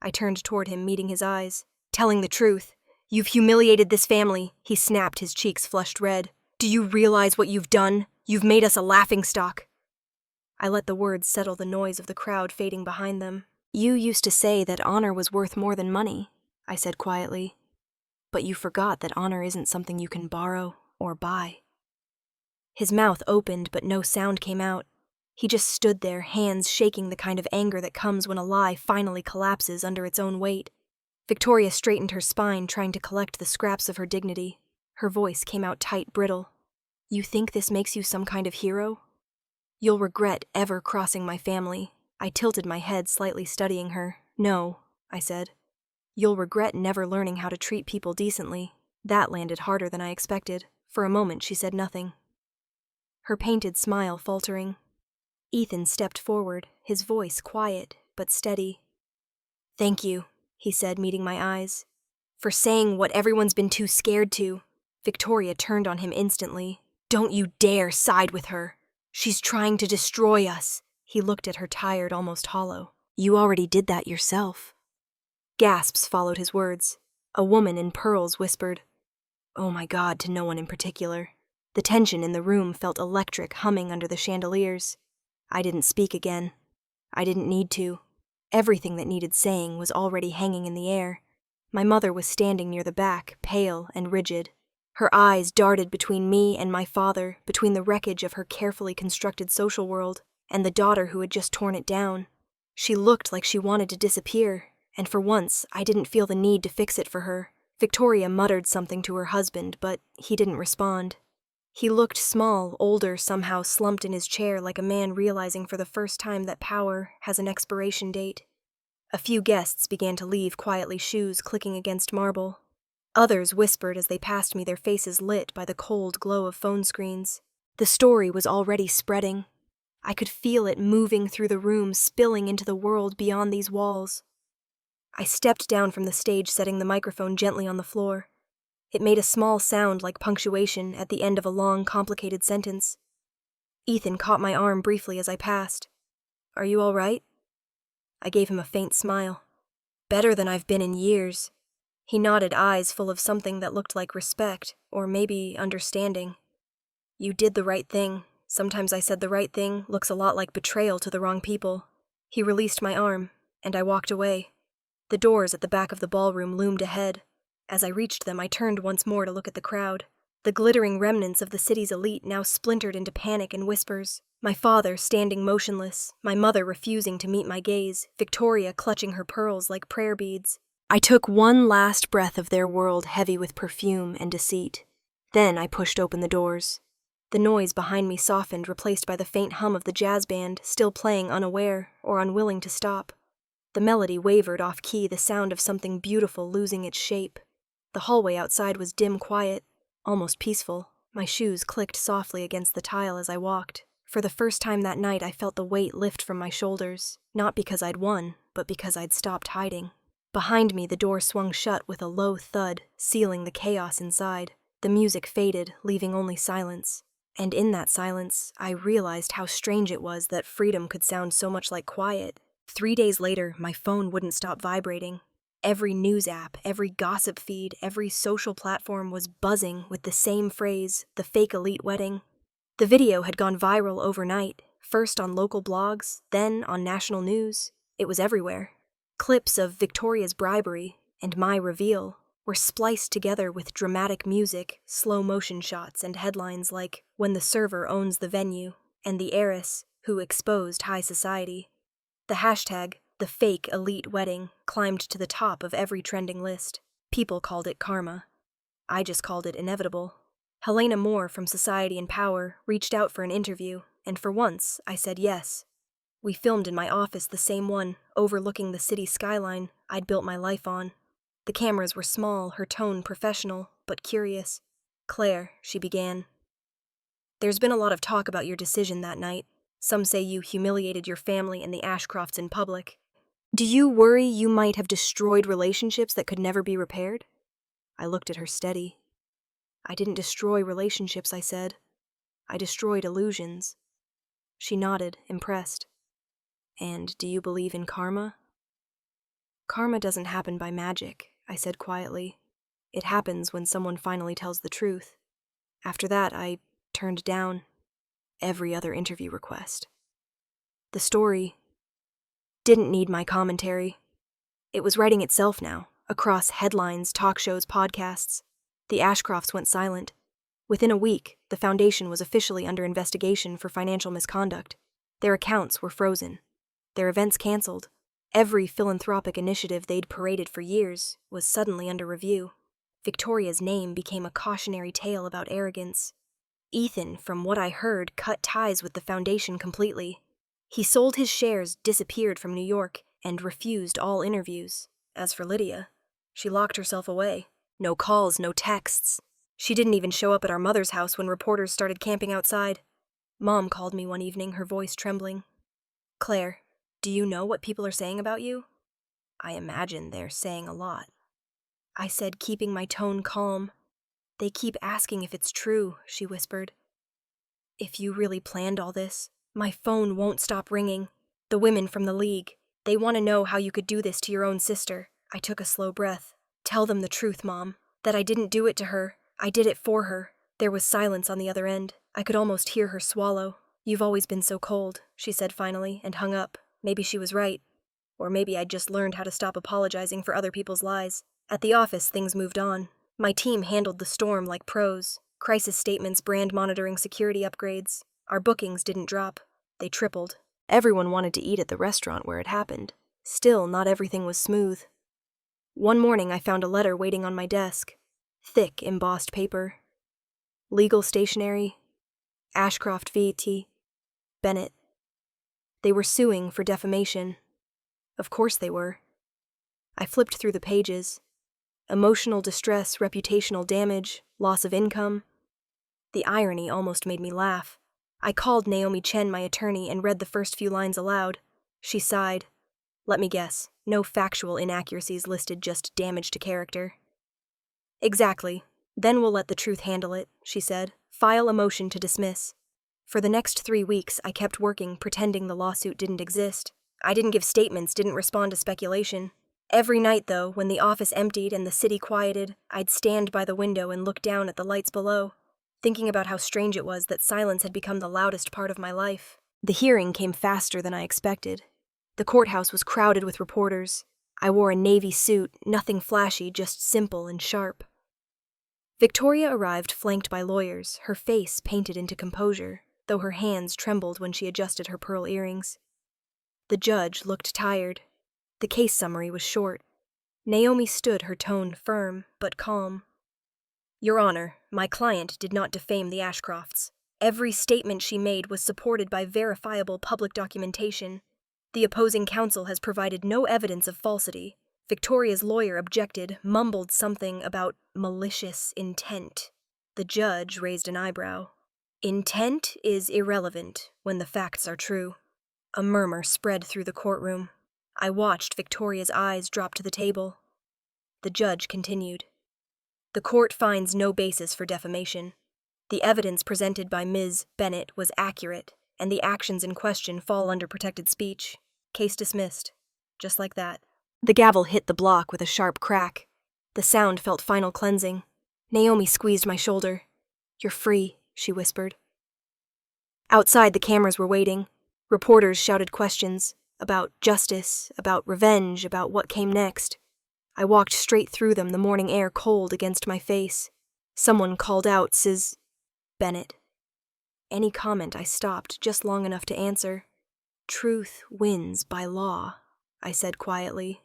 I turned toward him, meeting his eyes. "Telling the truth. You've humiliated this family," he snapped, his cheeks flushed red. "Do you realize what you've done? You've made us a laughingstock." I let the words settle, the noise of the crowd fading behind them. "You used to say that honor was worth more than money," I said quietly. "But you forgot that honor isn't something you can borrow or buy." His mouth opened, but no sound came out. He just stood there, hands shaking, the kind of anger that comes when a lie finally collapses under its own weight. Victoria straightened her spine, trying to collect the scraps of her dignity. Her voice came out tight, brittle. "You think this makes you some kind of hero? You'll regret ever crossing my family." I tilted my head, slightly studying her. "No," I said. "You'll regret never learning how to treat people decently." That landed harder than I expected. For a moment, she said nothing, her painted smile faltering. Ethan stepped forward, his voice quiet but steady. "Thank you," he said, meeting my eyes, "for saying what everyone's been too scared to." Victoria turned on him instantly. "Don't you dare side with her. She's trying to destroy us." He looked at her, tired, almost hollow. "You already did that yourself." Gasps followed his words. A woman in pearls whispered, "Oh my God," to no one in particular. The tension in the room felt electric, humming under the chandeliers. I didn't speak again. I didn't need to. Everything that needed saying was already hanging in the air. My mother was standing near the back, pale and rigid. Her eyes darted between me and my father, between the wreckage of her carefully constructed social world and the daughter who had just torn it down. She looked like she wanted to disappear, and for once, I didn't feel the need to fix it for her. Victoria muttered something to her husband, but he didn't respond. He looked small, older, somehow slumped in his chair, like a man realizing for the first time that power has an expiration date. A few guests began to leave quietly, shoes clicking against marble. Others whispered as they passed me, their faces lit by the cold glow of phone screens. The story was already spreading. I could feel it moving through the room, spilling into the world beyond these walls. I stepped down from the stage, setting the microphone gently on the floor. It made a small sound like punctuation at the end of a long, complicated sentence. Ethan caught my arm briefly as I passed. "Are you all right?" I gave him a faint smile. "Better than I've been in years." He nodded, eyes full of something that looked like respect, or maybe understanding. "You did the right thing. Sometimes I said the right thing looks a lot like betrayal to the wrong people." He released my arm, and I walked away. The doors at the back of the ballroom loomed ahead. As I reached them, I turned once more to look at the crowd. The glittering remnants of the city's elite now splintered into panic and whispers. My father standing motionless, my mother refusing to meet my gaze, Victoria clutching her pearls like prayer beads. I took one last breath of their world heavy with perfume and deceit. Then I pushed open the doors. The noise behind me softened, replaced by the faint hum of the jazz band, still playing unaware or unwilling to stop. The melody wavered off-key, the sound of something beautiful losing its shape. The hallway outside was dim quiet, almost peaceful. My shoes clicked softly against the tile as I walked. For the first time that night, I felt the weight lift from my shoulders, not because I'd won, but because I'd stopped hiding. Behind me, the door swung shut with a low thud, sealing the chaos inside. The music faded, leaving only silence. And in that silence, I realized how strange it was that freedom could sound so much like quiet. 3 days later, my phone wouldn't stop vibrating. Every news app, every gossip feed, every social platform was buzzing with the same phrase, "the fake elite wedding." The video had gone viral overnight, first on local blogs, then on national news. It was everywhere. Clips of Victoria's bribery and my reveal were spliced together with dramatic music, slow-motion shots, and headlines like "When the server owns the venue" and "The heiress who exposed high society." The hashtag, "the fake elite wedding," climbed to the top of every trending list. People called it karma. I just called it inevitable. Helena Moore from Society and Power reached out for an interview, and for once, I said yes. We filmed in my office, the same one, overlooking the city skyline I'd built my life on. The cameras were small, her tone professional, but curious. "Claire," she began, "there's been a lot of talk about your decision that night. Some say you humiliated your family and the Ashcrofts in public. Do you worry you might have destroyed relationships that could never be repaired?" I looked at her steady. "I didn't destroy relationships," I said. "I destroyed illusions." She nodded, impressed. "And do you believe in karma?" "Karma doesn't happen by magic," I said quietly. "It happens when someone finally tells the truth." After that, I turned down every other interview request. The story didn't need my commentary. It was writing itself now, across headlines, talk shows, podcasts. The Ashcrofts went silent. Within a week, the foundation was officially under investigation for financial misconduct. Their accounts were frozen. Their events canceled. Every philanthropic initiative they'd paraded for years was suddenly under review. Victoria's name became a cautionary tale about arrogance. Ethan, from what I heard, cut ties with the foundation completely. He sold his shares, disappeared from New York, and refused all interviews. As for Lydia, she locked herself away. No calls, no texts. She didn't even show up at our mother's house when reporters started camping outside. Mom called me one evening, her voice trembling. "Claire, do you know what people are saying about you?" "I imagine they're saying a lot." I said, keeping my tone calm. "They keep asking if it's true," she whispered. "If you really planned all this, my phone won't stop ringing. The women from the league, they want to know how you could do this to your own sister." I took a slow breath. "Tell them the truth, Mom. That I didn't do it to her. I did it for her." There was silence on the other end. I could almost hear her swallow. "You've always been so cold," she said finally, and hung up. Maybe she was right. Or maybe I'd just learned how to stop apologizing for other people's lies. At the office, things moved on. My team handled the storm like pros. Crisis statements, brand monitoring, security upgrades. Our bookings didn't drop. They tripled. Everyone wanted to eat at the restaurant where it happened. Still, not everything was smooth. One morning, I found a letter waiting on my desk. Thick, embossed paper. Legal stationery. Ashcroft v.T. Bennett. They were suing for defamation. Of course they were. I flipped through the pages. Emotional distress, reputational damage, loss of income. The irony almost made me laugh. I called Naomi Chen, my attorney, and read the first few lines aloud. She sighed. "Let me guess, no factual inaccuracies listed, just damage to character." "Exactly. Then we'll let the truth handle it, she said. File a motion to dismiss. For the next 3 weeks, I kept working, pretending the lawsuit didn't exist. I didn't give statements, didn't respond to speculation. Every night, though, when the office emptied and the city quieted, I'd stand by the window and look down at the lights below, thinking about how strange it was that silence had become the loudest part of my life. The hearing came faster than I expected. The courthouse was crowded with reporters. I wore a navy suit, nothing flashy, just simple and sharp. Victoria arrived flanked by lawyers, her face painted into composure, though her hands trembled when she adjusted her pearl earrings. The judge looked tired. The case summary was short. Naomi stood, her tone firm but calm. Your Honor, my client did not defame the Ashcrofts. Every statement she made was supported by verifiable public documentation. The opposing counsel has provided no evidence of falsity. Victoria's lawyer objected, mumbled something about malicious intent. The judge raised an eyebrow. Intent is irrelevant when the facts are true. A murmur spread through the courtroom. I watched Victoria's eyes drop to the table. The judge continued. The court finds no basis for defamation. The evidence presented by Ms. Bennett was accurate, and the actions in question fall under protected speech. Case dismissed. Just like that. The gavel hit the block with a sharp crack. The sound felt final cleansing. Naomi squeezed my shoulder. You're free, she whispered. Outside, the cameras were waiting. Reporters shouted questions about justice, about revenge, about what came next. I walked straight through them, the morning air cold against my face. Someone called out, Sis Bennett. Any comment, I stopped just long enough to answer. Truth wins by law, I said quietly,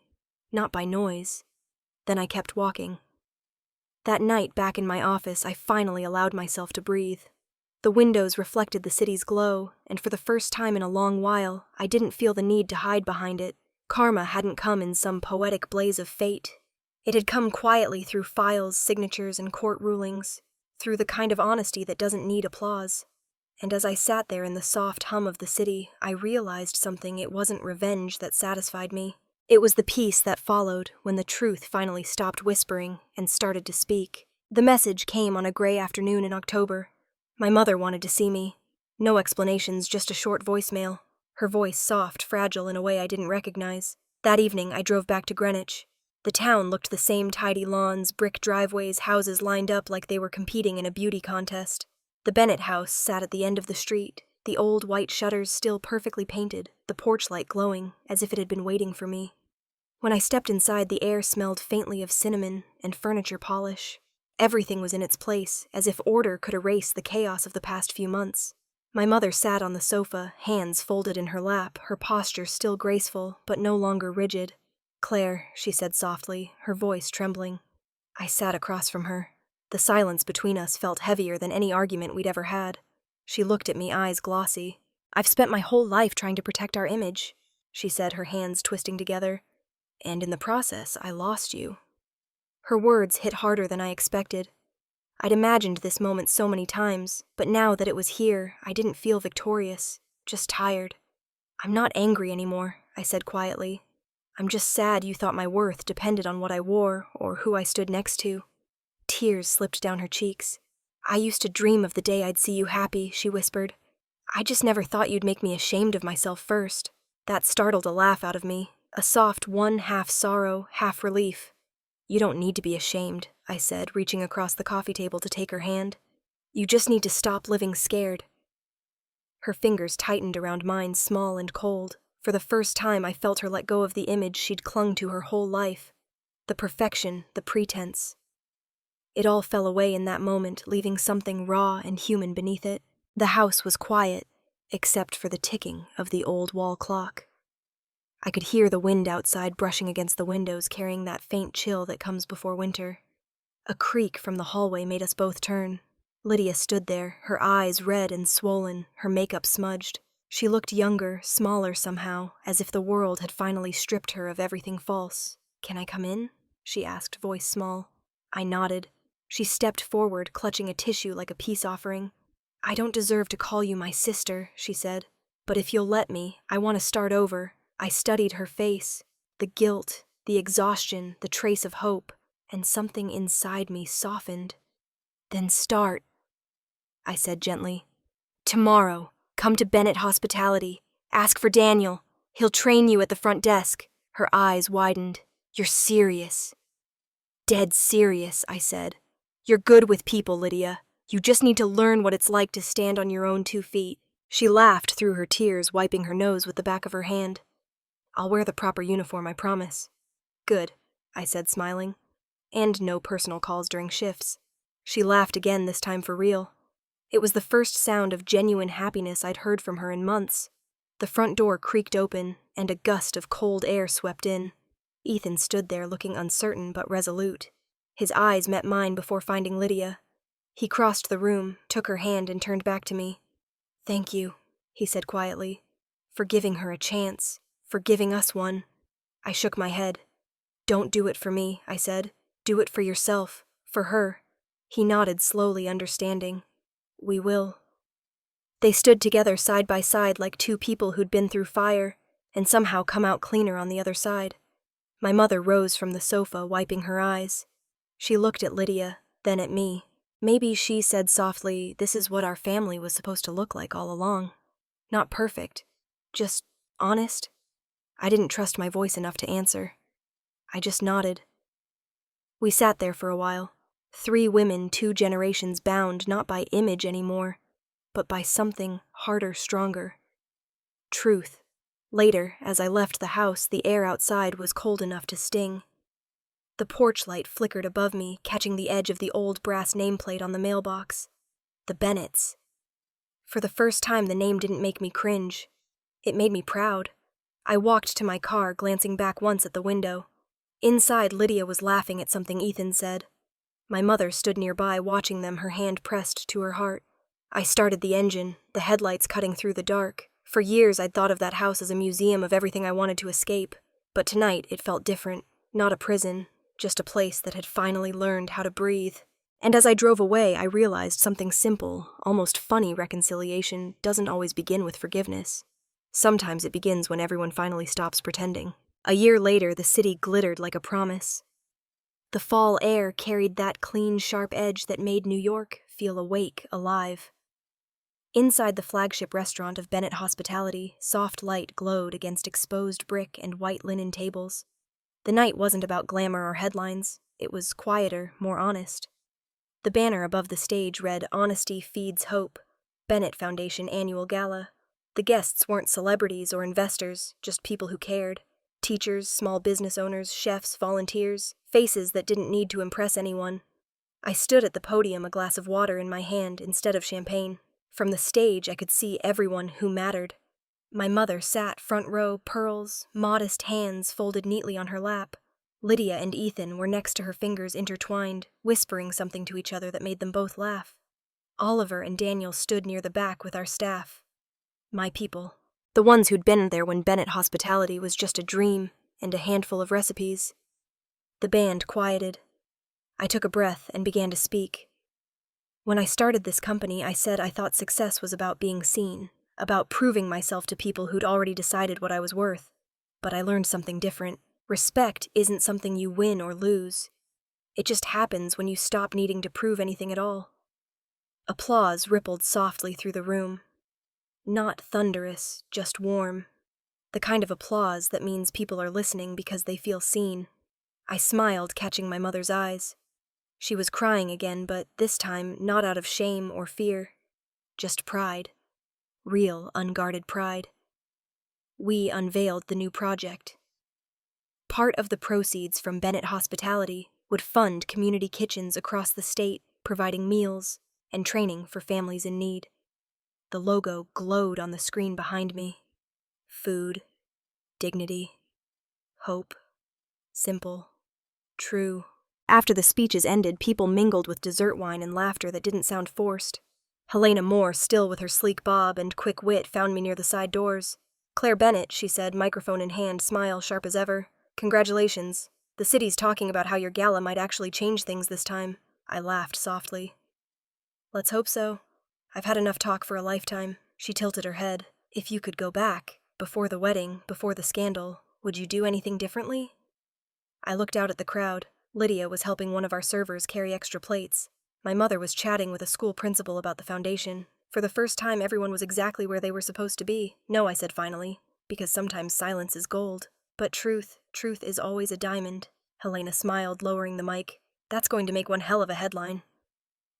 not by noise. Then I kept walking. That night, back in my office, I finally allowed myself to breathe. The windows reflected the city's glow, and for the first time in a long while, I didn't feel the need to hide behind it. Karma hadn't come in some poetic blaze of fate. It had come quietly through files, signatures, and court rulings, through the kind of honesty that doesn't need applause. And as I sat there in the soft hum of the city, I realized something. It wasn't revenge that satisfied me. It was the peace that followed when the truth finally stopped whispering and started to speak. The message came on a gray afternoon in October. My mother wanted to see me. No explanations, just a short voicemail. Her voice soft, fragile in a way I didn't recognize. That evening, I drove back to Greenwich. The town looked the same: tidy lawns, brick driveways, houses lined up like they were competing in a beauty contest. The Bennett house sat at the end of the street, the old white shutters still perfectly painted, the porch light glowing, as if it had been waiting for me. When I stepped inside, the air smelled faintly of cinnamon and furniture polish. Everything was in its place, as if order could erase the chaos of the past few months. My mother sat on the sofa, hands folded in her lap, her posture still graceful, but no longer rigid. Claire, she said softly, her voice trembling. I sat across from her. The silence between us felt heavier than any argument we'd ever had. She looked at me, eyes glossy. I've spent my whole life trying to protect our image, she said, her hands twisting together. And in the process, I lost you. Her words hit harder than I expected. I'd imagined this moment so many times, but now that it was here, I didn't feel victorious, just tired. I'm not angry anymore, I said quietly. I'm just sad you thought my worth depended on what I wore or who I stood next to. Tears slipped down her cheeks. I used to dream of the day I'd see you happy, she whispered. I just never thought you'd make me ashamed of myself first. That startled a laugh out of me, a soft one, half sorrow, half relief. You don't need to be ashamed, I said, reaching across the coffee table to take her hand. You just need to stop living scared. Her fingers tightened around mine, small and cold. For the first time, I felt her let go of the image she'd clung to her whole life. The perfection, the pretense. It all fell away in that moment, leaving something raw and human beneath it. The house was quiet, except for the ticking of the old wall clock. I could hear the wind outside brushing against the windows, carrying that faint chill that comes before winter. A creak from the hallway made us both turn. Lydia stood there, her eyes red and swollen, her makeup smudged. She looked younger, smaller somehow, as if the world had finally stripped her of everything false. Can I come in? She asked, voice small. I nodded. She stepped forward, clutching a tissue like a peace offering. I don't deserve to call you my sister, she said. But if you'll let me, I want to start over. I studied her face, the guilt, the exhaustion, the trace of hope, and something inside me softened. Then start, I said gently. Tomorrow, come to Bennett Hospitality. Ask for Daniel. He'll train you at the front desk. Her eyes widened. You're serious. Dead serious, I said. You're good with people, Lydia. You just need to learn what it's like to stand on your own 2 feet. She laughed through her tears, wiping her nose with the back of her hand. I'll wear the proper uniform, I promise. Good, I said, smiling. And no personal calls during shifts. She laughed again, this time for real. It was the first sound of genuine happiness I'd heard from her in months. The front door creaked open, and a gust of cold air swept in. Ethan stood there looking uncertain but resolute. His eyes met mine before finding Lydia. He crossed the room, took her hand, and turned back to me. Thank you, he said quietly, for giving her a chance, for giving us one. I shook my head. Don't do it for me, I said. Do it for yourself, for her. He nodded slowly, understanding. We will. They stood together side by side like 2 people who'd been through fire, and somehow come out cleaner on the other side. My mother rose from the sofa, wiping her eyes. She looked at Lydia, then at me. Maybe she said softly, this is what our family was supposed to look like all along. Not perfect, just honest. I didn't trust my voice enough to answer. I just nodded. We sat there for a while. 3 women, 2 generations bound not by image anymore, but by something harder, stronger. Truth. Later, as I left the house, the air outside was cold enough to sting. The porch light flickered above me, catching the edge of the old brass nameplate on the mailbox. The Bennetts. For the first time, the name didn't make me cringe. It made me proud. I walked to my car, glancing back once at the window. Inside, Lydia was laughing at something Ethan said. My mother stood nearby, watching them, her hand pressed to her heart. I started the engine, the headlights cutting through the dark. For years, I'd thought of that house as a museum of everything I wanted to escape. But tonight, it felt different. Not a prison, just a place that had finally learned how to breathe. And as I drove away, I realized something simple, almost funny reconciliation doesn't always begin with forgiveness. Sometimes it begins when everyone finally stops pretending. A year later, the city glittered like a promise. The fall air carried that clean, sharp edge that made New York feel awake, alive. Inside the flagship restaurant of Bennett Hospitality, soft light glowed against exposed brick and white linen tables. The night wasn't about glamour or headlines. It was quieter, more honest. The banner above the stage read, Honesty Feeds Hope, Bennett Foundation Annual Gala. The guests weren't celebrities or investors, just people who cared. Teachers, small business owners, chefs, volunteers, faces that didn't need to impress anyone. I stood at the podium, a glass of water in my hand instead of champagne. From the stage, I could see everyone who mattered. My mother sat front row, pearls, modest hands folded neatly on her lap. Lydia and Ethan were next to her, fingers intertwined, whispering something to each other that made them both laugh. Oliver and Daniel stood near the back with our staff. My people. The ones who'd been there when Bennett Hospitality was just a dream and a handful of recipes. The band quieted. I took a breath and began to speak. When I started this company, I said I thought success was about being seen, about proving myself to people who'd already decided what I was worth. But I learned something different. Respect isn't something you win or lose. It just happens when you stop needing to prove anything at all. Applause rippled softly through the room. Not thunderous, just warm. The kind of applause that means people are listening because they feel seen. I smiled, catching my mother's eyes. She was crying again, but this time not out of shame or fear. Just pride. Real, unguarded pride. We unveiled the new project. Part of the proceeds from Bennett Hospitality would fund community kitchens across the state, providing meals and training for families in need. The logo glowed on the screen behind me. Food, dignity, hope, simple, true. After the speeches ended, people mingled with dessert wine and laughter that didn't sound forced. Helena Moore, still with her sleek bob and quick wit, found me near the side doors. Claire Bennett, she said, microphone in hand, smile sharp as ever. Congratulations. The city's talking about how your gala might actually change things this time. I laughed softly. Let's hope so. I've had enough talk for a lifetime. She tilted her head. If you could go back, before the wedding, before the scandal, would you do anything differently? I looked out at the crowd. Lydia was helping one of our servers carry extra plates. My mother was chatting with a school principal about the foundation. For the first time, everyone was exactly where they were supposed to be. No, I said finally, because sometimes silence is gold. But truth is always a diamond. Helena smiled, lowering the mic. That's going to make one hell of a headline.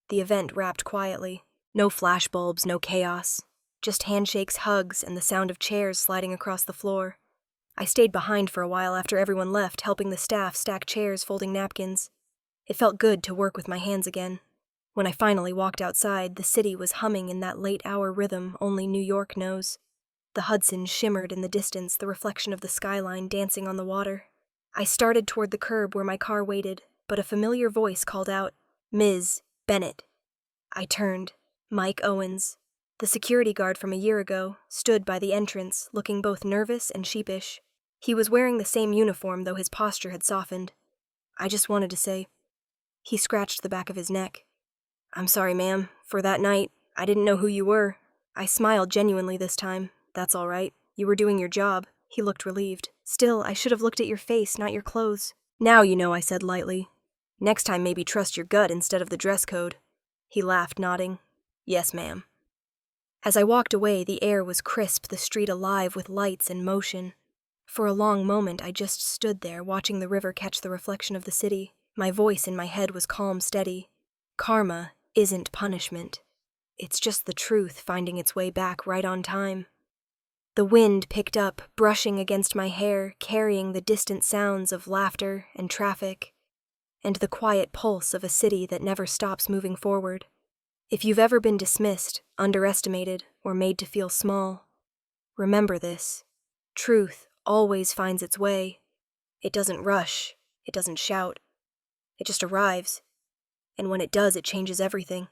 The event wrapped quietly. No flashbulbs, no chaos. Just handshakes, hugs, and the sound of chairs sliding across the floor. I stayed behind for a while after everyone left, helping the staff stack chairs, folding napkins. It felt good to work with my hands again. When I finally walked outside, the city was humming in that late-hour rhythm only New York knows. The Hudson shimmered in the distance, the reflection of the skyline dancing on the water. I started toward the curb where my car waited, but a familiar voice called out, "Ms. Bennett." I turned. Mike Owens, the security guard from a year ago, stood by the entrance, looking both nervous and sheepish. He was wearing the same uniform, though his posture had softened. I just wanted to say... He scratched the back of his neck. "I'm sorry, ma'am. For that night, I didn't know who you were." I smiled genuinely this time. "That's all right. You were doing your job." He looked relieved. "Still, I should have looked at your face, not your clothes." "Now you know," I said lightly. "Next time maybe trust your gut instead of the dress code." He laughed, nodding. "Yes, ma'am." As I walked away, the air was crisp, the street alive with lights and motion. For a long moment, I just stood there, watching the river catch the reflection of the city. My voice in my head was calm, steady. Karma isn't punishment. It's just the truth finding its way back right on time. The wind picked up, brushing against my hair, carrying the distant sounds of laughter and traffic, and the quiet pulse of a city that never stops moving forward. If you've ever been dismissed, underestimated, or made to feel small, remember this. Truth always finds its way. It doesn't rush. It doesn't shout. It just arrives. And when it does, it changes everything.